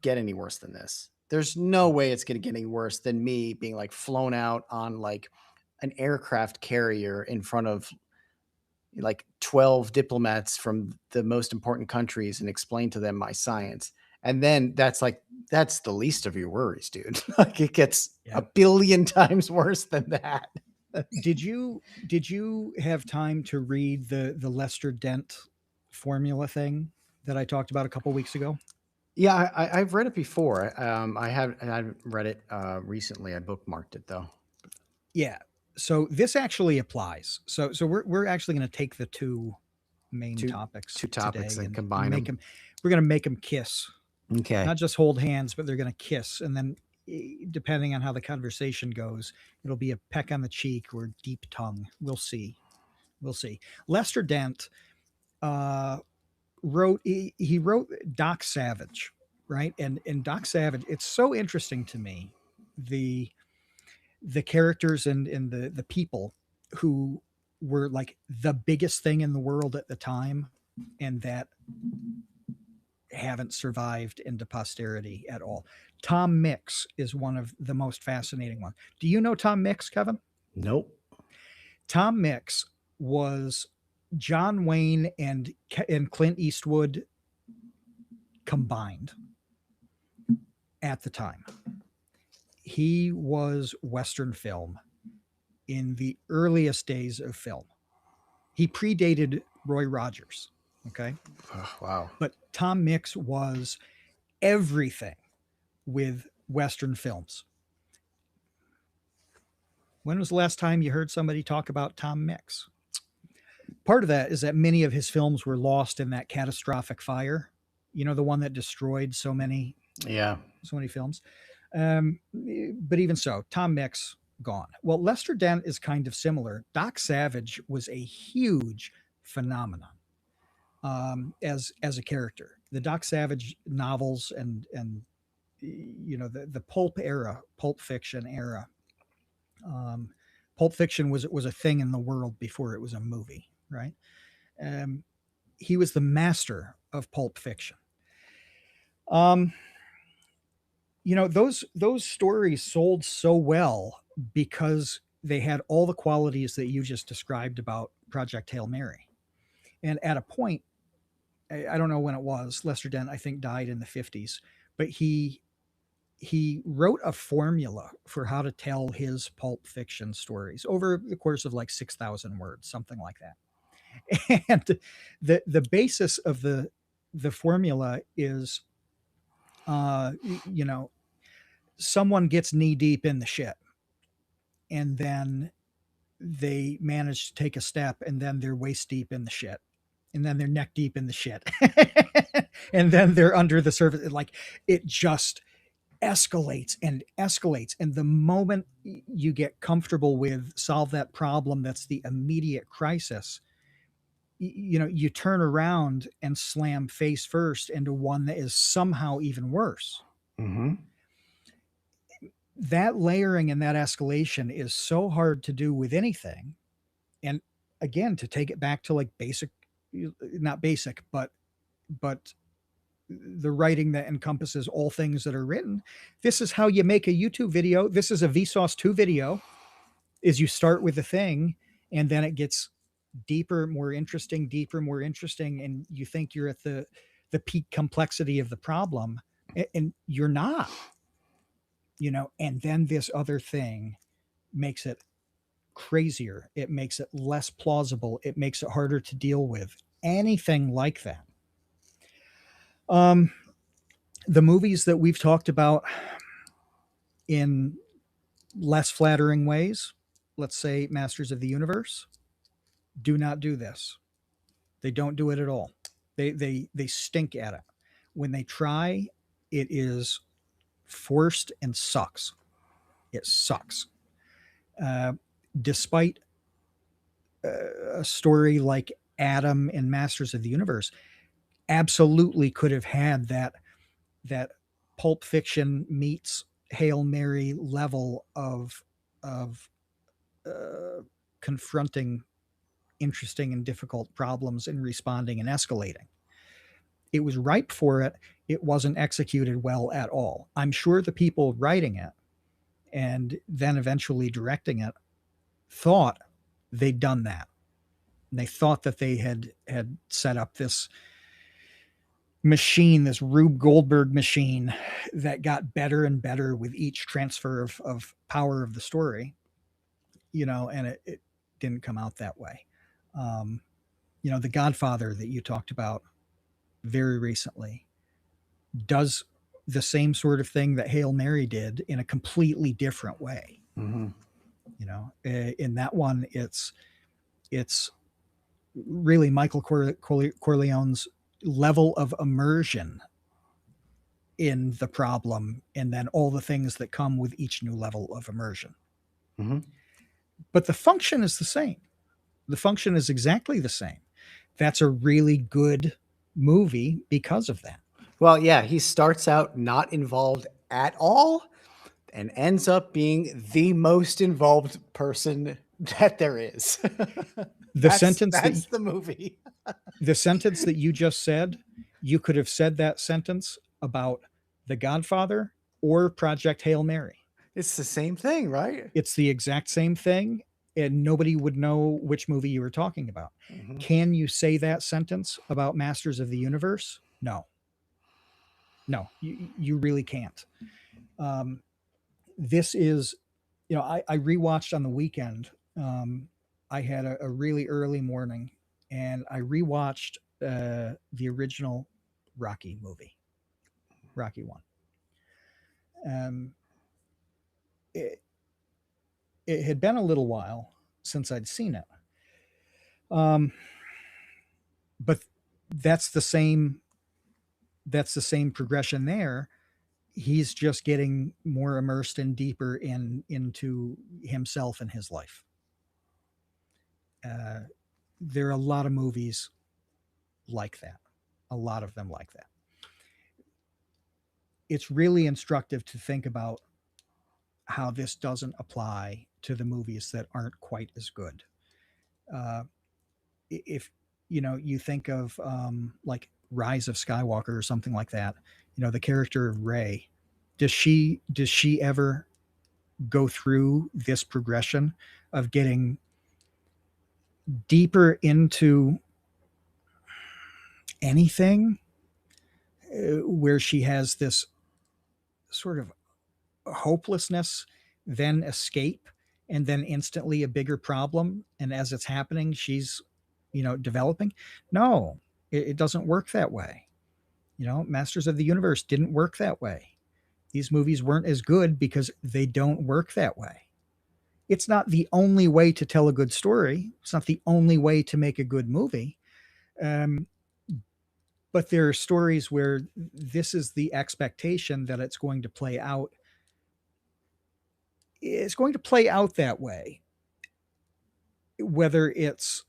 get any worse than this. There's no way it's going to get any worse than me being like flown out on like an aircraft carrier in front of like 12 diplomats from the most important countries and explain to them my science. And then that's the least of your worries, dude. Like it gets a Yeah. billion times worse than that. Did you have time to read the Lester Dent formula thing that I talked about a couple weeks ago? Yeah, I've read it before. I haven't read it recently. I bookmarked it though. Yeah. So this actually applies. So we're actually going to take the two main Two topics two topics today and and combine make them. them. We're going to make them kiss, Okay. not just hold hands, but they're going to kiss, and then depending on how the conversation goes, it'll be a peck on the cheek or deep tongue. We'll see. We'll see. Lester Dent uh, he wrote Doc Savage, right? And Doc Savage, it's so interesting to me the the characters and the people who were like the biggest thing in the world at the time and that haven't survived into posterity at all. Tom Mix is one of the most fascinating ones. Do you know Tom Mix, Kevin? Nope. Tom Mix was John Wayne and Clint Eastwood combined at the time. He was Western film in the earliest days of film. He predated Roy Rogers. Okay. Oh, wow. But Tom Mix was everything with Western films. When was the last time you heard somebody talk about Tom Mix? Part of that is that many of his films were lost in that catastrophic fire. You know, the one that destroyed Yeah. so many films. But even so, Tom Mix gone. Well, Lester Dent is kind of similar. Doc Savage was a huge phenomenon as a character. The Doc Savage novels and the pulp era, pulp fiction era. Um, Pulp Fiction was a thing in the world before it was a movie, right? Um, he was the master of pulp fiction. Um, those stories sold so well because they had all the qualities that you just described about Project Hail Mary. And at a point, I don't know when it was, Lester Dent I think died in the 50s, but he wrote a formula for how to tell his pulp fiction stories over the course of like 6,000 words, something like that. And the basis of the formula is you know someone gets knee deep in the shit and then they manage to take a step and then they're waist deep in the shit and then they're neck deep in the shit and then they're under the surface, like it just escalates and escalates, and the moment you get comfortable with solve that problem that's the immediate crisis, you turn around and slam face first into one that is somehow even worse. Mm-hmm. That layering and that escalation is so hard to do with anything. And again, to take it back to like basic, not basic, but the writing that encompasses all things that are written. This is how you make a YouTube video. This is a Vsauce 2 video, is you start with the thing and then it gets deeper, more interesting, and you think you're at the peak complexity of the problem, and you're not, and then this other thing makes it crazier, it makes it less plausible, it makes it harder to deal with, anything like that. Um, the movies that we've talked about in less flattering ways, let's say Masters of the Universe, do not do this. They don't do it at all. They stink at it. When they try, it is forced and sucks. It sucks. Uh, Despite a story like Adam and Masters of the Universe, absolutely could have had that Pulp Fiction meets Hail Mary level of confronting interesting and difficult problems and responding and escalating. It was ripe for it. It wasn't executed well at all. I'm sure the people writing it and then eventually directing it thought they'd done that. And they thought that they had set up this machine, this Rube Goldberg machine that got better and better with each transfer of power of the story, and it didn't come out that way. Um, the Godfather that you talked about very recently does the same sort of thing that Hail Mary did in a completely different way. Mm-hmm. In that one, it's really Michael Corleone's level of immersion in the problem, and then all the things that come with each new level of immersion. Mm-hmm. But the function is the same. The function is exactly the same. That's a really good movie because of that. Well, yeah, he starts out not involved at all and ends up being the most involved person that there is. The that's sentence that that's the movie. the sentence that you just said, you could have said that sentence about The Godfather or Project Hail Mary. It's the same thing, right? It's the exact same thing, and nobody would know which movie you were talking about. Mm-hmm. Can you say that sentence about Masters of the Universe? No. No, you really can't. Um, this is, I rewatched on the weekend. I had a really early morning, and I rewatched the original Rocky movie, Rocky One. Um, it, it had been a little while since I'd seen it, um, but that's the same. That's the same progression there. He's just getting more immersed and deeper into himself and his life. Uh, there are a lot of movies like that, a lot of them like that. It's really instructive to think about how this doesn't apply to the movies that aren't quite as good. Uh, if you think of like Rise of Skywalker or something like that, the character of Rey, does she ever go through this progression of getting deeper into anything, where she has this sort of hopelessness, then escape, and then instantly a bigger problem, and as it's happening she's developing? No, it doesn't work that way. Masters of the Universe didn't work that way. These movies weren't as good because they don't work that way. It's not the only way to tell a good story. It's not the only way to make a good movie. Um, but there are stories where this is the expectation that it's going to play out. It's going to play out that way, whether it's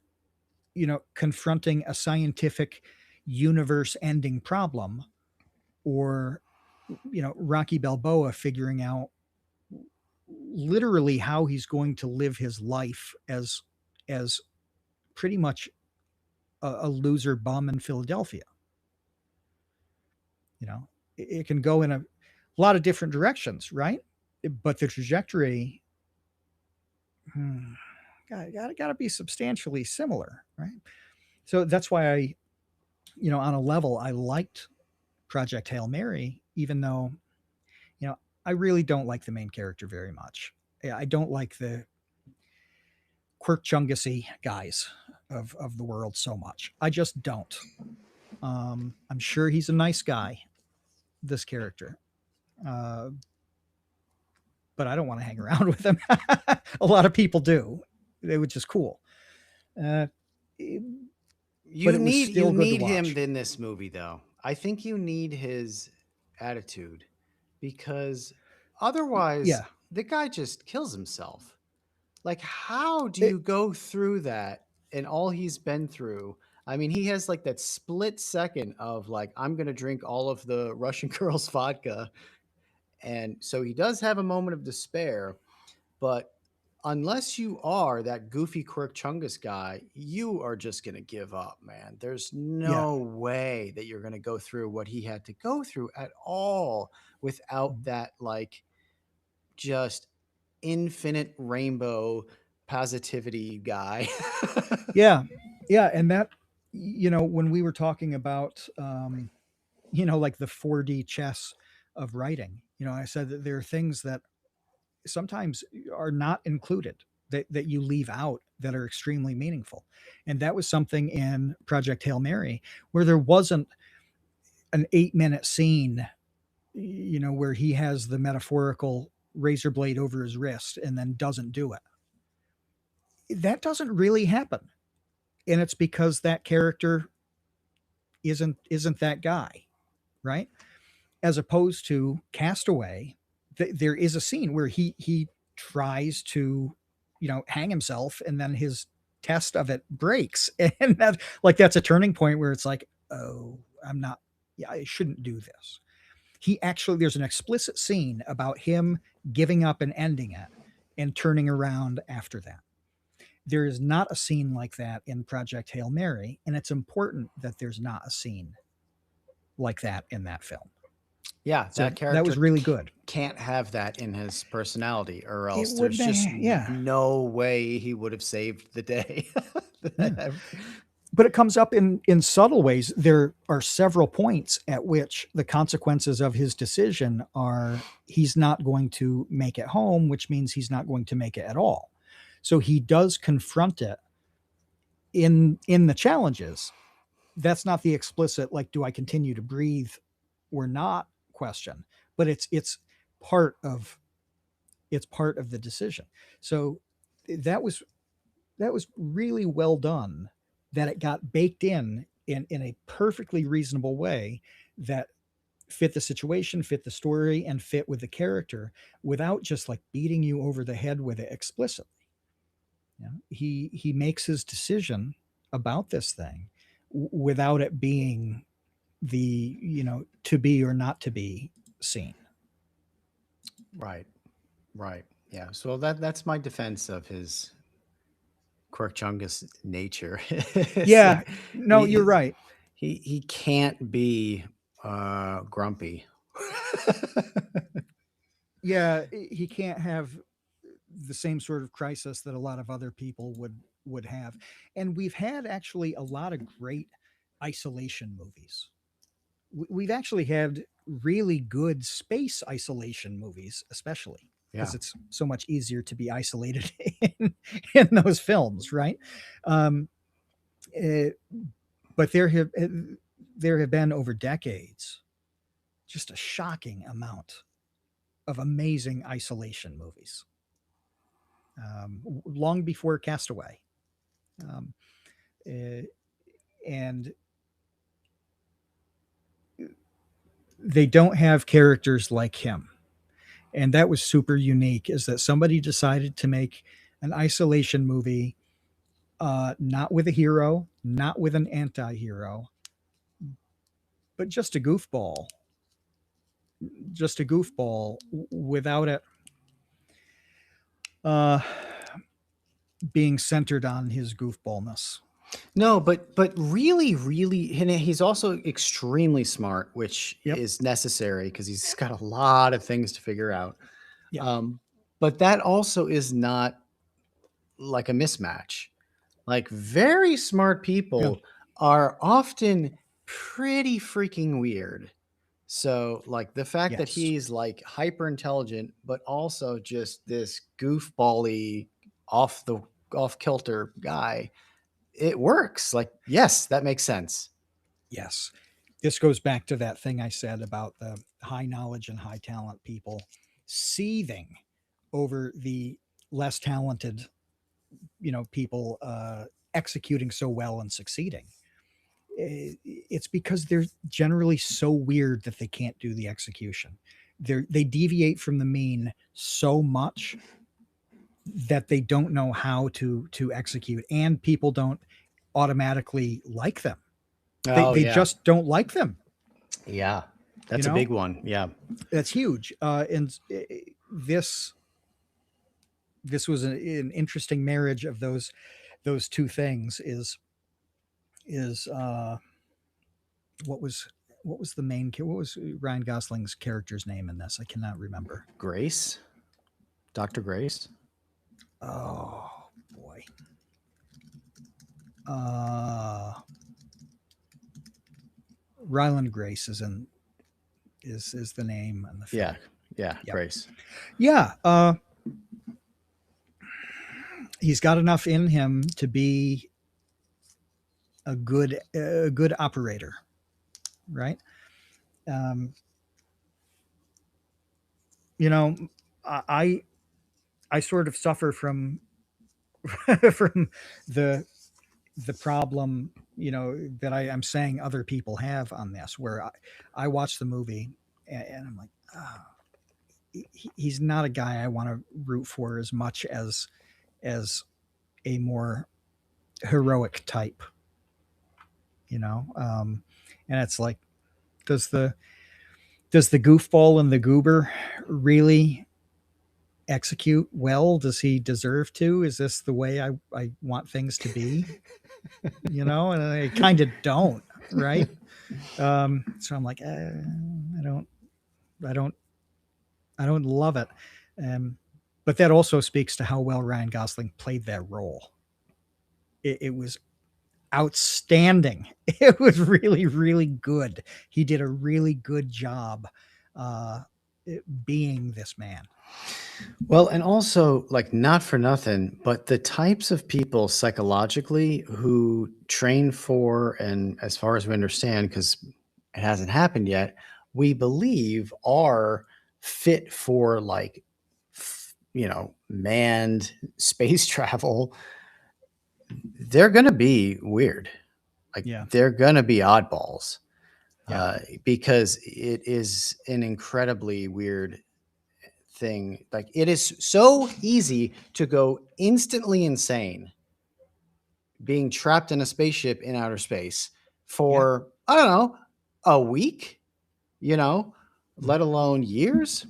confronting a scientific universe ending problem, or Rocky Balboa figuring out literally how he's going to live his life as pretty much a loser bum in Philadelphia. It can go in a lot of different directions, right? But the trajectory got to be substantially similar, right? So that's why on a level, I liked Project Hail Mary, even though I really don't like the main character very much. I don't like Quirk Chungusy guys of the world so much. I just don't. I'm sure he's a nice guy, this character, uh, but I don't want to hang around with him. A lot of people do, which is cool. Uh, but it was You still good to need him watch. in this movie though. I think you need his attitude because otherwise Yeah, the guy just kills himself. Like how do it, you go through that and all he's been through? I mean, he has like that split second of like I'm going to drink all of the Russian girl's vodka, and so he does have a moment of despair, but unless you are that goofy Quirk Chungus guy, you are just going to give up, man. There's yeah, no way that you're going to go through what he had to go through at all without that, like, just infinite rainbow positivity guy. yeah, yeah. And that, when we were talking about, like the 4D chess of writing, I said that there are things that sometimes are not included that you leave out that are extremely meaningful. And that was something in Project Hail Mary where there wasn't an 8-minute scene, where he has the metaphorical razor blade over his wrist and then doesn't do it. That doesn't really happen. And it's because that character isn't that guy, right? As opposed to Castaway, there is a scene where he tries to, hang himself, and then his test of it breaks, and that's a turning point where it's like, oh, I'm not, yeah, I shouldn't do this. He actually, there's an explicit scene about him giving up and ending it and turning around after that. There is not a scene like that in Project Hail Mary, and it's important that there's not a scene like that in that film. Yeah, So that that was character really good. can't have that in his personality, or It else there's would, just yeah, no way he would have saved the day. yeah. But it comes up in subtle ways. There are several points at which the consequences of his decision are he's not going to make it home, which means he's not going to make it at all. So he does confront it in the challenges. That's not the explicit, like, do I continue to breathe or not question, but part of part of the decision. So that was really well done, that it got baked in a perfectly reasonable way that fit the situation, fit the story, and fit with the character without just like beating you over the head with it explicitly. He makes his decision about this thing without it being the, to be or not to be seen. Right. Right. Yeah. So that's my defense of his Quirkchungus nature. It's Yeah, like no, you're right. he can't be grumpy. Yeah, he can't have the same sort of crisis that a lot of other people would have. And we've had actually a lot of great isolation movies. We've actually had really good space isolation movies, especially because Yeah. it's so much easier to be isolated in those films, right? Um, eh, but there have been over decades just a shocking amount of amazing isolation movies, long before Castaway. Um, uh, and they don't have characters like him. And that was super unique, is that somebody decided to make an isolation movie, not with a hero, not with an anti-hero, but just a goofball without it uh, being centered on his goofballness. No, but really, really, and he's also extremely smart, which Yep. is necessary because he's got a lot of things to figure out. Yeah. Um, but that also is not like a mismatch. Like very smart Yeah. people are often pretty freaking weird. So, like the fact that Yes. he's like hyper intelligent, but also just this goofbally off the off kilter guy, it works. Like, yes, that makes sense. Yes. This goes back to that thing I said about the high knowledge and high talent people seething over the less talented, people executing so well and succeeding. It's because they're generally so weird that they can't do the execution. They deviate from the mean so much that they don't know how to execute, and people don't automatically like them. They Oh they yeah, just don't like them. yeah, You that's a know, big one. Yeah, that's huge. And this was an interesting marriage of those two things. Is what was the main what was Ryan Gosling's character's name in this? I cannot remember. Grace, Dr. Grace. Oh boy. Uh Ryland Grace is the name in the Yeah, film. yeah, Yep. Grace. Yeah. He's got enough in him to be a good operator, right? Um, you know, I I sort of suffer from from the the problem, that I'm saying other people have on this, where I watch the movie and I'm like, oh, he's not a guy I want to root for as much as a more heroic type, and it's like, does the does the goofball and the goober really execute well? Does he deserve to? Is this the way I want things to be? And I kind of don't, right? So I'm like, I don't, I don't, I don't love it. But that also speaks to how well Ryan Gosling played that role. It was outstanding. It was really, really good. He did a really good job uh, being this man. Well, and also, like, not for nothing, but the types of people psychologically who train for, and as far as we understand, because it hasn't happened yet, we believe are fit for, like, manned space travel. They're going to be weird. Like, Yeah, they're going to be oddballs, yeah, because it is an incredibly weird thing. Like, it is so easy to go instantly insane being trapped in a spaceship in outer space yeah. for, I don't know, a week, Mhm. let alone years.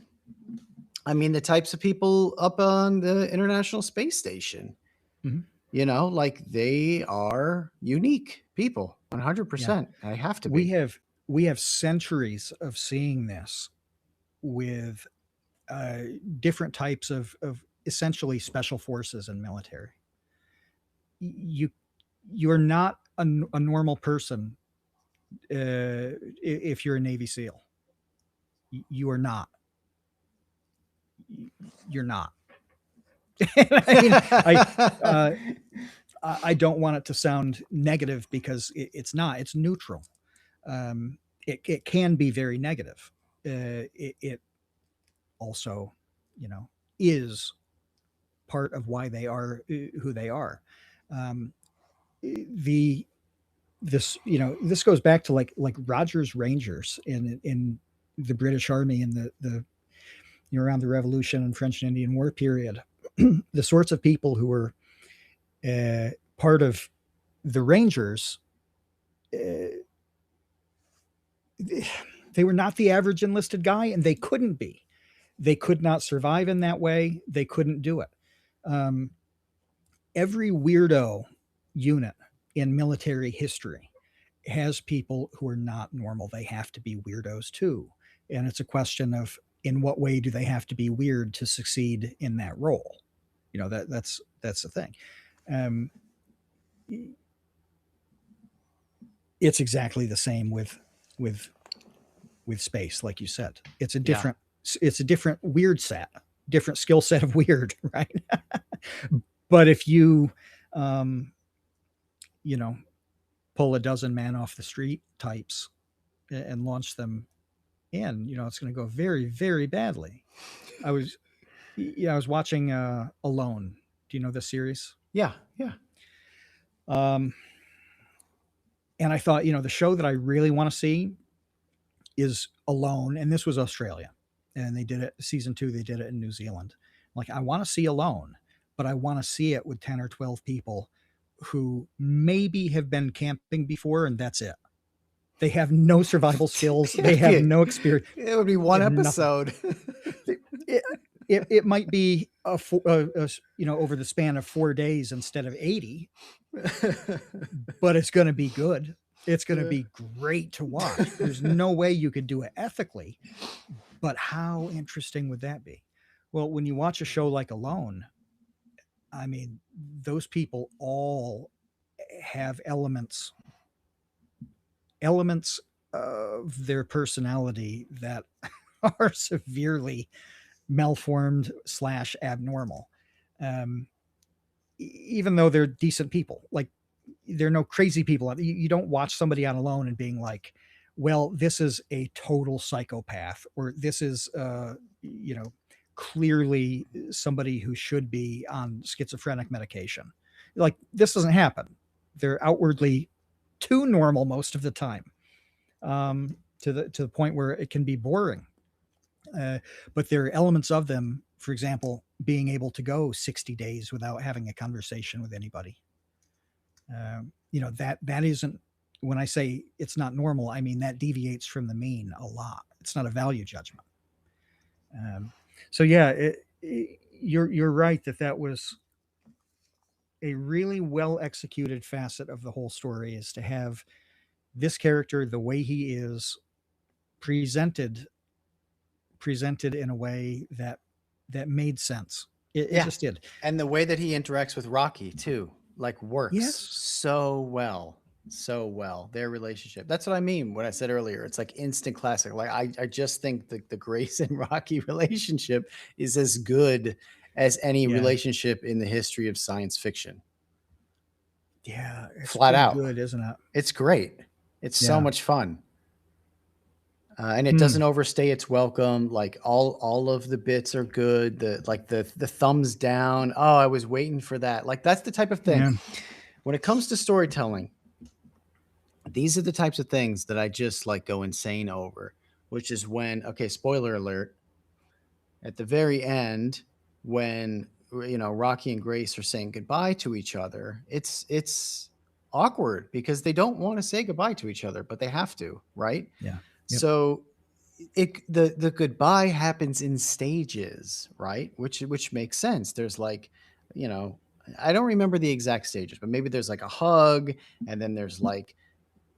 I mean, the types of people up on the International Space Station, Mhm. like, they are unique people, Yeah. 100%. They have to We be. have we have centuries of seeing this with uh, different types of essentially special forces and military. You you're not a normal person if you're a Navy SEAL. You are not. You're not. I mean, uh, I don't want it to sound negative because it's not. It's neutral. It can be very negative. It also, you know, is part of why they are who they are. Um, the this goes back to like Rogers Rangers in the British Army in the around the Revolution and French and Indian War period. The sorts of people who were part of the Rangers, uh, they were not the average enlisted guy, and they couldn't be. They could not survive in that way. They couldn't do it. Um, every weirdo unit in military history has people who are not normal. They have to be weirdos too. And it's a question of in what way do they have to be weird to succeed in that role? That's the thing. Um, it's exactly the same with with space, like you said. Yeah. It's a different weird set, different skill set of weird, right? But if you, um, you know, pull a dozen man off the street types and launch them in, it's going to go very, very badly. I was, yeah, I was watching Alone. Do you know this series? Yeah, yeah, Um, and I thought, the show that I really want to see is Alone, and this was Australia, and they did it season 2. They did it in New Zealand. Like, I want to see Alone, but I want to see it with 10 or 12 people who maybe have been camping before, and that's it. They have no survival skills. They it'd have be, no experience. it would be They one have nothing. episode. It might be over the span of 4 days instead of 80, but it's going to be good. It's going to Yeah. be great to watch. There's no way you could do it ethically, but how interesting would that be? Well, when you watch a show like Alone, I mean, those people all have elements of their personality that are severely malformed / abnormal. Um, Even though they're decent people, like, they're no crazy people. You don't watch somebody on Alone and being like, well, this is a total psychopath, or this is, you know, clearly somebody who should be on schizophrenic medication. Like, this doesn't happen. They're outwardly too normal most of the time, to the point where it can be boring. But there are elements of them, for example, being able to go 60 days without having a conversation with anybody. That isn't, when I say it's not normal, I mean that deviates from the mean a lot. It's not a value judgment. Um, so yeah, you're right that was a really well executed facet of the whole story, is to have this character the way he is presented presented in a way that made sense. It Yeah. just did. And the way that he interacts with Rocky too, like, works Yes. so well. So well. Their relationship. That's what I mean when I said earlier. It's like instant classic. Like, I just think the Grace and Rocky relationship is as good as any Yeah. relationship in the history of science fiction. Yeah. It's Flat pretty out. good, isn't it? It's great. It's so Yeah. much fun. And it Hmm. doesn't overstay its welcome. Like, all of the bits are good. The thumbs down. Oh, I was waiting for that. Like, that's the type of thing. Yeah. When it comes to storytelling, these are the types of things that I just like go insane over. Which is when, okay, spoiler alert, at the very end, when Rocky and Grace are saying goodbye to each other, it's awkward because they don't want to say goodbye to each other, but they have to, right? Yeah. Yep. So the goodbye happens in stages, right? Which makes sense. There's like, you know, I don't remember the exact stages, but maybe there's like a hug, and then there's like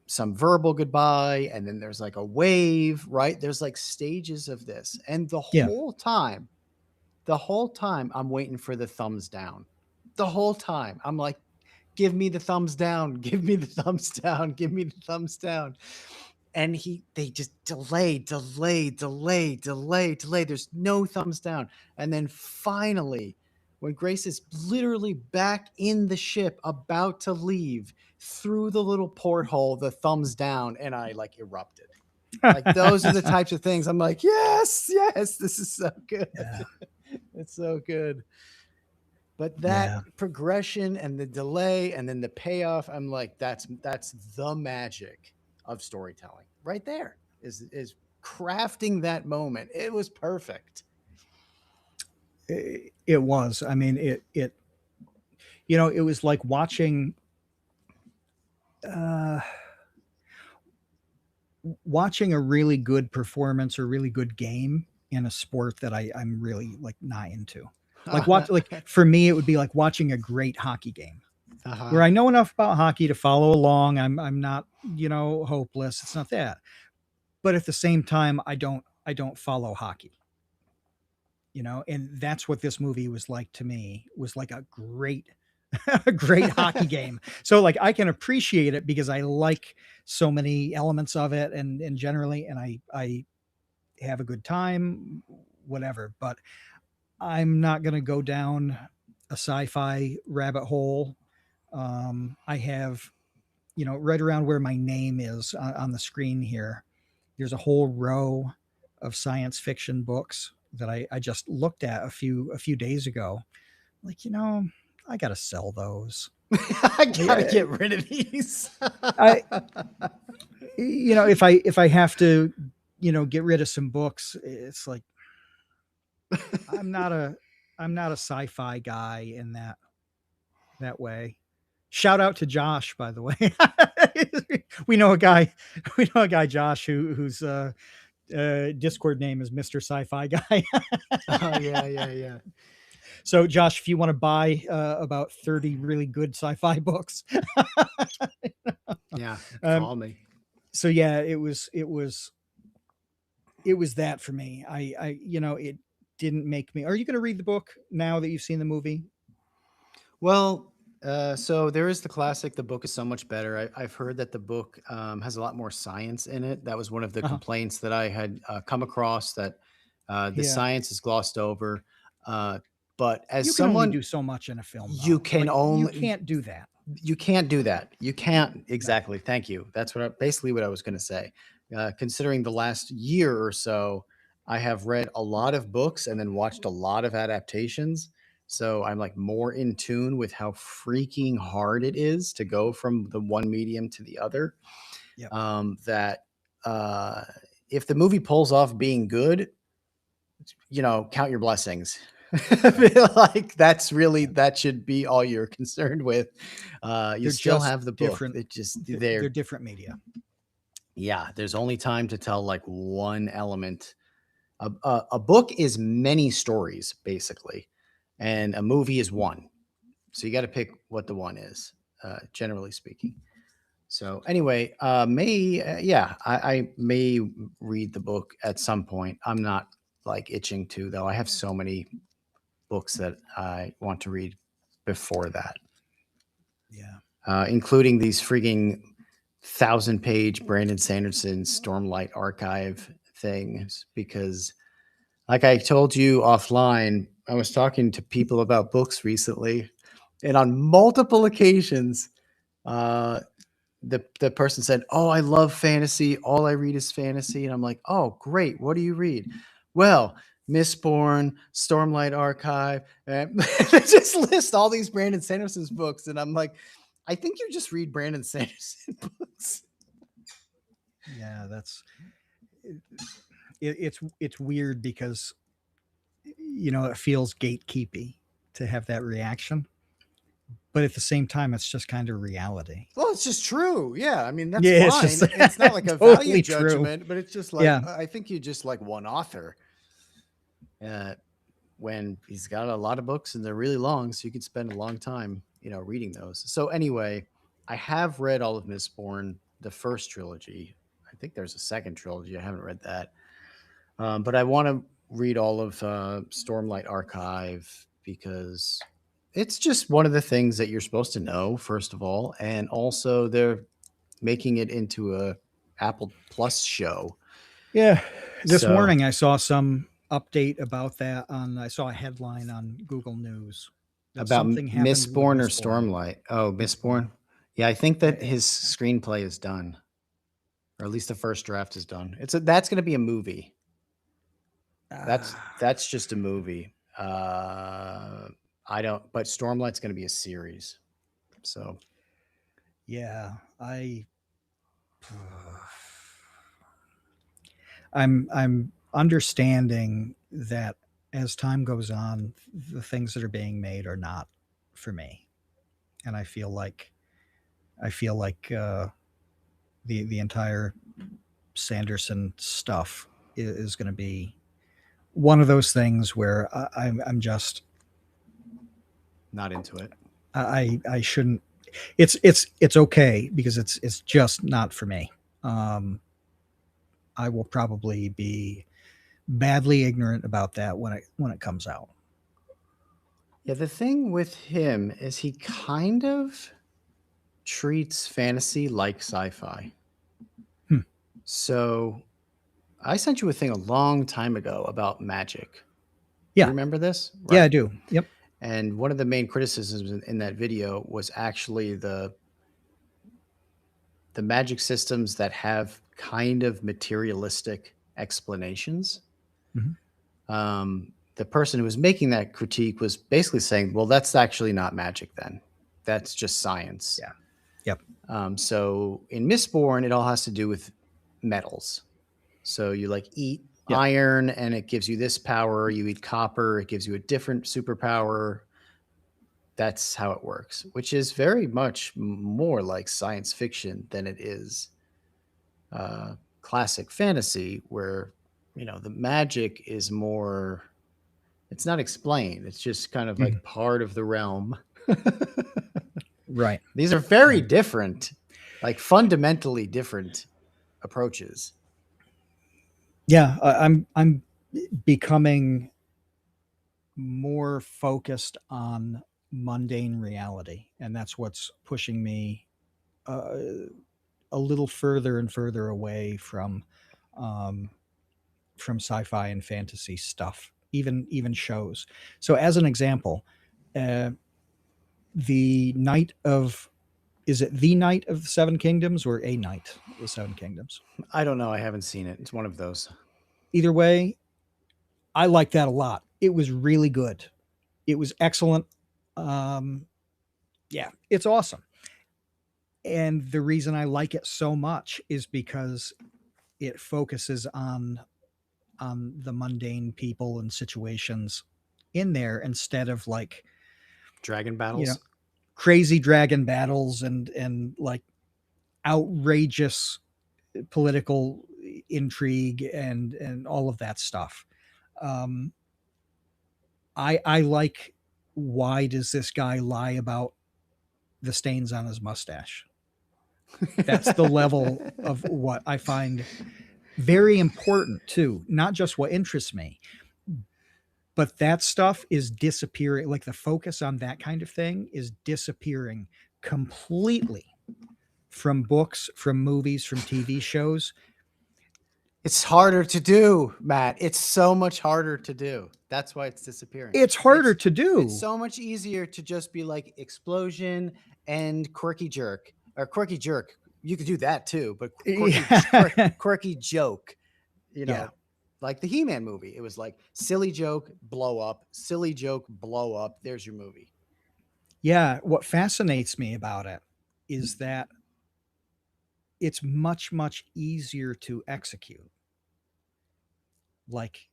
some verbal goodbye, and then there's like a wave, right? There's like stages of this. And Yeah. the whole time I'm waiting for the thumbs down. The whole time I'm like, give me the thumbs down, give me the thumbs down, give me the thumbs down. And they just delay. There's no thumbs down. And then finally, when Grace is literally back in the ship about to leave, through the little porthole, the thumbs down, and I like erupted. Like, those are the types of things I'm like, yes, this is so good. Yeah. It's so good. But that Yeah. progression and the delay and then the payoff, I'm like, that's the magic of storytelling right there. Is crafting that moment. It was perfect. It was. I mean, it was like uh, watching a really good performance or really good game in a sport that I'm really like not into. Like for me, it would be like watching a great hockey game Uh-huh. where I know enough about hockey to follow along. I'm not, hopeless. It's not that. But at the same time, I don't follow hockey. And that's what this movie was like to me, was like a great a great hockey game. So like I can appreciate it because I like so many elements of it, and generally, and I have a good time, whatever. But I'm not going to go down a sci-fi rabbit hole. I have, right around where my name is on the screen here, there's a whole row of science fiction books that I just looked at a few days ago. Like, I gotta sell those. I gotta I, get rid of these. I if I have to, get rid of some books, it's like I'm not a I'm not a sci-fi guy in that way. Shout out to Josh, by the way. we know a guy, Josh, whose Discord name is Mr. Sci-Fi Guy. Oh yeah, yeah, yeah, So, Josh, if you want to buy about 30 really good sci-fi books, yeah. um, Call me. so yeah, it was that for me. It didn't make me. Are you going to read the book now that you've seen the movie? Well, so there is the classic. The book is so much better. I've heard that the book has a lot more science in it. That was one of the Uh-huh. complaints that I had come across. That the Yeah, science is glossed over. Uh, but as you can only someone, do so much in a film, you though. can Like you only can't do that. you can't do that. You can't No. exactly. Thank you. That's basically what I was going to say. Considering the last year or so, I have read a lot of books and then watched a lot of adaptations. So I'm like more in tune with how freaking hard it is to go from the one medium to the other. Yep. That uh, if the movie pulls off being good, count your blessings. I feel like Yeah. that should be all you're concerned with. You They're still just have the book. different. It just They're there. different media. Yeah, there's only time to tell like one element. A book is many stories basically, and a movie is one. So you got to pick what the one is, generally speaking. So anyway, yeah, I may read the book at some point. I'm not like itching to though. I have so many books that I want to read before that, Yeah. including these freaking 1,000-page Brandon Sanderson Stormlight Archive things. Because, like I told you offline, I was talking to people about books recently, and on multiple occasions, uh, the person said, "Oh, I love fantasy. All I read is fantasy." And I'm like, "Oh, great. What do you read?" Well, Mistborn, Stormlight Archive, and they just list all these Brandon Sanderson's books, and I'm like, I think you just read Brandon Sanderson books. Yeah. It's weird because it feels gatekeepy to have that reaction, but at the same time, it's just kind of reality. Well, it's just true. Yeah, I mean that's Yeah, it's fine. just It's not like a value totally true. judgment, but it's just like Yeah. I think you just like one author. Uh, when he's got a lot of books and they're really long, so you could spend a long time, reading those. So anyway, I have read all of Mistborn, the first trilogy. I think there's a second trilogy. I haven't read that, but I want to read all of Stormlight Archive because it's just one of the things that you're supposed to know, first of all, and also they're making it into a Apple Plus show. Yeah. This So morning, I saw some update about that. I saw a headline on Google News that about something happened with Mistborn or Mistborn. Stormlight? Oh, Yeah. Mistborn. Yeah, I think that I- his screenplay is done, or at least the first draft is done. That's going to be a movie. That's just a movie. I don't. But Stormlight's going to be a series. So yeah. I'm understanding that as time goes on, the things that are being made are not for me, and I feel like the entire Sanderson stuff is going to be one of those things where I'm just not into it. I shouldn't. It's okay because it's just not for me. Um, I will probably be badly ignorant about that when it comes out. Yeah, the thing with him is he kind of treats fantasy like sci-fi. Hmm. So I sent you a thing a long time ago about magic. Do you Yeah, remember this? yeah, I Right. do. Yep. And one of the main criticisms in that video was actually the magic systems that have kind of materialistic explanations. Mhm. The person who was making that critique was basically saying, well, that's actually not magic then. That's just science. Yeah. Yep. So in Mistborn, it all has to do with metals. So you like eat Yep. iron and it gives you this power. You eat copper, it gives you a different superpower. That's how it works, which is very much more like science fiction than it is classic fantasy, where the magic is more. It's not explained. It's just kind of Mhm. like part of the realm. Right. These are very Right. different, like fundamentally different approaches. Yeah, I'm becoming more focused on mundane reality, and that's what's pushing me uh, a little further and further away um, from sci-fi and fantasy stuff, even shows. So, as an example, uh, the night of is it the Night of the Seven Kingdoms or a Night of the Seven Kingdoms? I don't know. I haven't seen it. It's one of those. Either way, I like that a lot. It was really good. It was excellent. Um, yeah, it's awesome. And the reason I like it so much is because it focuses on the mundane people and situations in there instead of like, Dragon you know, battles. crazy dragon battles and like outrageous political intrigue and all of that stuff. Um, I like, why does this guy lie about the stains on his mustache? That's the level of what I find very important too, not just what interests me, but that stuff is disappearing. Like the focus on that kind of thing is disappearing completely from books, from movies, from TV shows. It's harder to do, Matt. It's so much harder to do. That's why it's disappearing. It's harder It's to it's do. so much easier to just be like explosion and quirky jerk or quirky jerk. You could do that too, but Yeah. quirky joke. You Yeah. know, like the He-Man movie. It was like silly joke, blow up, silly joke, blow up. There's your movie. Yeah. What fascinates me about it is that it's much, much easier to execute. Like,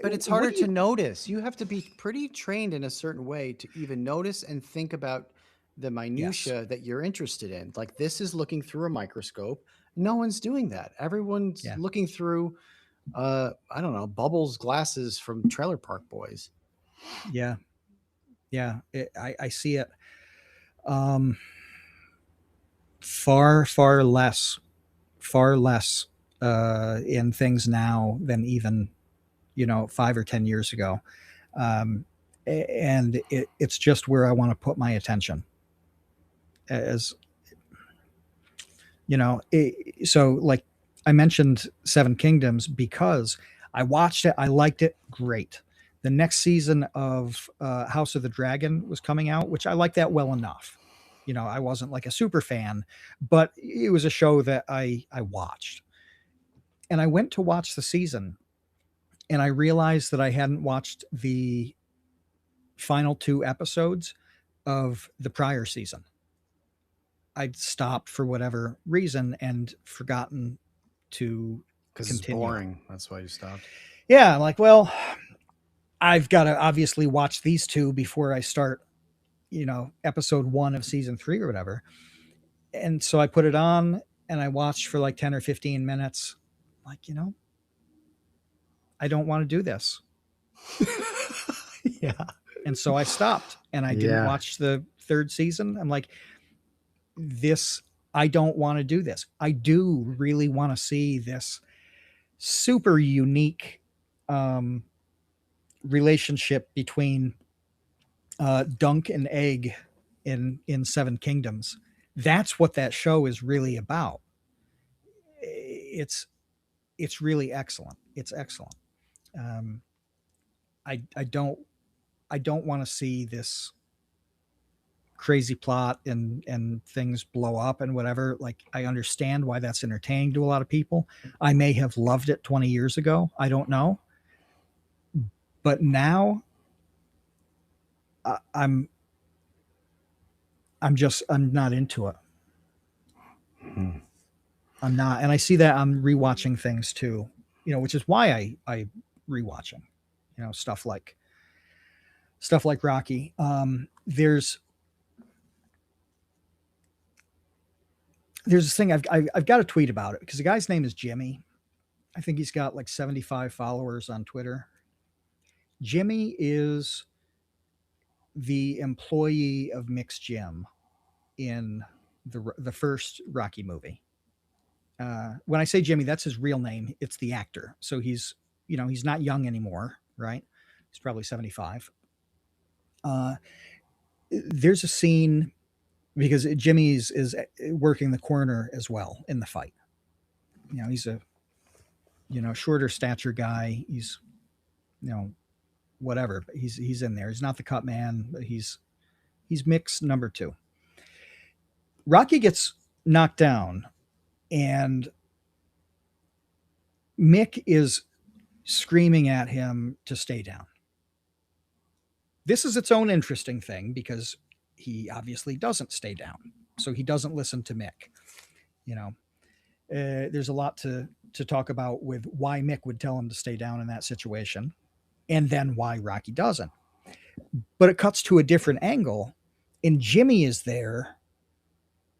But it's what harder do to you, notice. You have to be pretty trained in a certain way to even notice and think about the yes. minutia that you're interested in. Like this is looking through a microscope. No one's doing that. Everyone's Yeah. looking through I don't know, Bubbles glasses from Trailer Park Boys. Yeah. Yeah. I see it. Um, far far less in things now than even 5 or 10 years ago, um, and it's just where I want to put my attention. As so like I mentioned Seven Kingdoms because I watched it, I liked it, great. The next season of House of the Dragon was coming out, which I liked that well enough. I wasn't like a super fan, but it was a show that I watched. And I went to watch the season and I realized that I hadn't watched the final two episodes of the prior season. I'd stopped for whatever reason and forgotten to Because it's continue. boring. That's why you stopped. Yeah, I'm like, well, I've got to obviously watch these two before I start, episode one of season three or whatever. And so I put it on and I watched for like 10 or 15 minutes. Like, I don't want to do this. Yeah. And so I stopped and I didn't Yeah. watch the third season. I'm like, this, I don't want to do this. I do really want to see this super unique um, relationship between Dunk and Egg in Seven Kingdoms. That's what that show is really about. It's really excellent. It's excellent. Um, I don't. I don't want to see this crazy plot and things blow up and whatever. Like, I understand why that's entertaining to a lot of people. I may have loved it 20 years ago. I don't know. But now I'm I'm not into it. Hmm. I'm not, and I see that I'm rewatching things too. Which is why I rewatching. Stuff like Rocky. There's this thing I've got to tweet about it because the guy's name is Jimmy. I think he's got like 75 followers on Twitter. Jimmy is the employee of Mix Jim in the first Rocky movie. When I say Jimmy, that's his real name. It's the actor. So he's not young anymore, right? He's probably 75. Uh, there's a scene because Jimmy's is working the corner as well in the fight. He's a shorter stature guy. He's you know whatever, but he's in there. He's not the cut man, but he's mix number two. Rocky gets knocked down, and Mick is screaming at him to stay down. This is its own interesting thing because he obviously doesn't stay down, so he doesn't listen to Mick. You know, there's a lot to talk about with why Mick would tell him to stay down in that situation, and then why Rocky doesn't. But it cuts to a different angle, and Jimmy is there,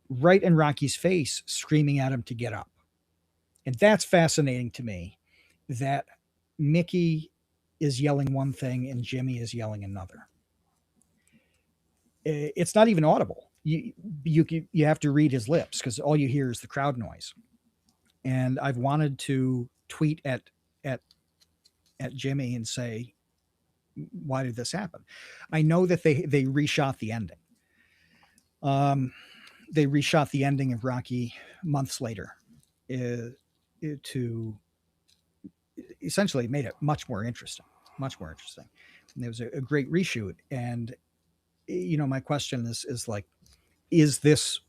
right in Rocky's face, screaming at him to get up. And that's fascinating to me. That Mickey is yelling one thing and Jimmy is yelling another. It's not even audible. You have to read his lips because all you hear is the crowd noise. And I've wanted to tweet at Jimmy and say, why did this happen? I know that they reshot the ending. They reshot the ending of Rocky months later to essentially made it much more interesting. And it was a great reshoot. And my question is like, is this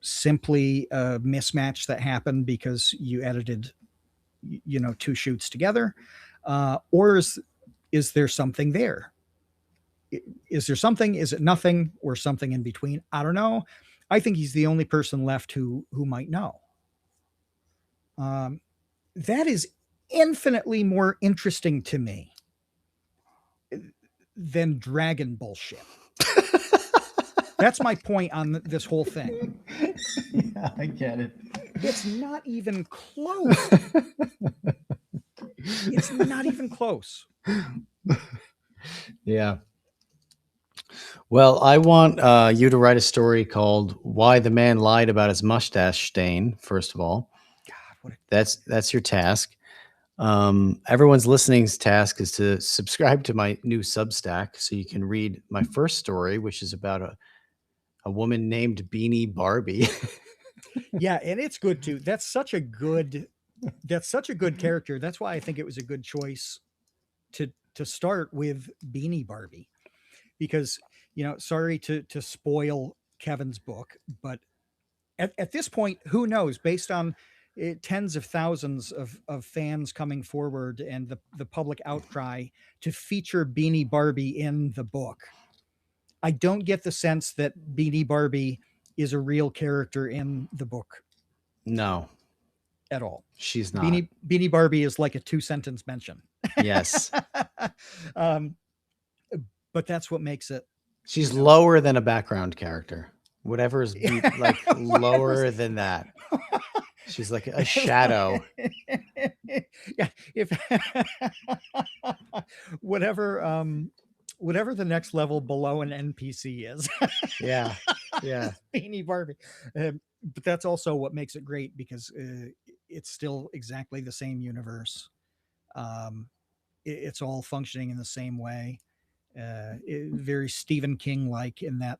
simply a mismatch that happened because you edited two shoots together, or is there something there? Is there something? Is it nothing or something in between? I don't know. I think he's the only person left who might know. That is infinitely more interesting to me than dragon bullshit. That's my point on this whole thing. Yeah, I get it. It's not even close. It's not even close. Yeah. Well, I want you to write a story called "Why the Man Lied About His Mustache Stain." First of all, God, that's your task. Everyone's listening's task is to subscribe to my new Substack so you can read my first story, which is about a woman named Beanie Barbie. Yeah, and it's good too. That's such a good character. That's why I think it was a good choice to start with Beanie Barbie, because sorry to spoil Kevin's book, but at this point, who knows? Based on tens of thousands of fans coming forward and the public outcry to feature Beanie Barbie in the book, I don't get the sense that Beanie Barbie is a real character in the book No, at all. she's not. Beanie Barbie is like a 2-sentence mention. Yes. um, but that's what makes it. She's lower than a background character. Whatever is like lower than that. She's like a shadow. Yeah, if whatever whatever the next level below an NPC is. Yeah. Yeah. Beanie Barbie. But that's also what makes it great because it's still exactly the same universe. It's all functioning in the same way. Very Stephen King like in that,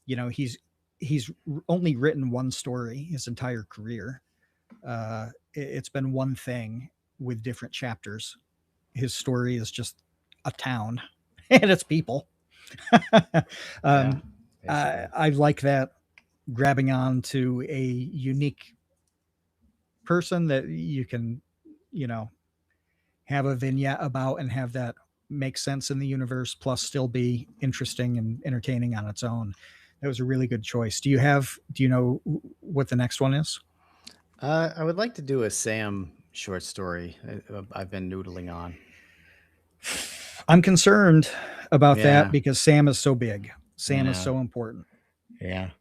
he's only written one story his entire career. It's been one thing with different chapters. His story is just a town. and it's people. Yeah, um, basically. I like that, grabbing on to a unique person that you can, you know, have a vignette about and have that make sense in the universe, plus still be interesting and entertaining on its own. That was a really good choice. Do you know what the next one is? I would like to do a Sam short story. I've been noodling on. I'm concerned about that Yeah, because Sam is so big. I Sam is know. so important. Yeah.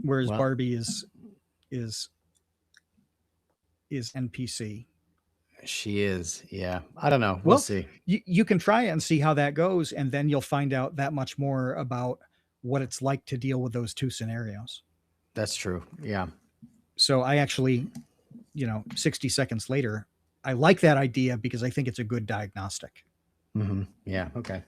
Whereas Well, Barbie is is NPC. she is. Yeah. I don't know. We'll Well, see. you can try it and see how that goes, and then you'll find out that much more about what it's like to deal with those two scenarios. That's true. Yeah. So I actually, 60 seconds later, I like that idea because I think it's a good diagnostic. Yeah. Okay.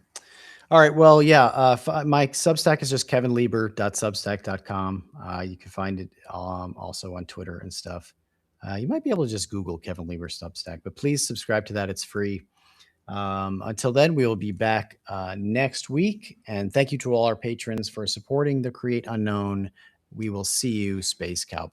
All right. Well, yeah. My Substack is just kevinlieber.substack.com. You can find it also on Twitter and stuff. You might be able to just Google Kevin Lieber Substack, but please subscribe to that. It's free. Until then, we will be back next week. And thank you to all our patrons for supporting the Create Unknown. We will see you, Space Cowboys.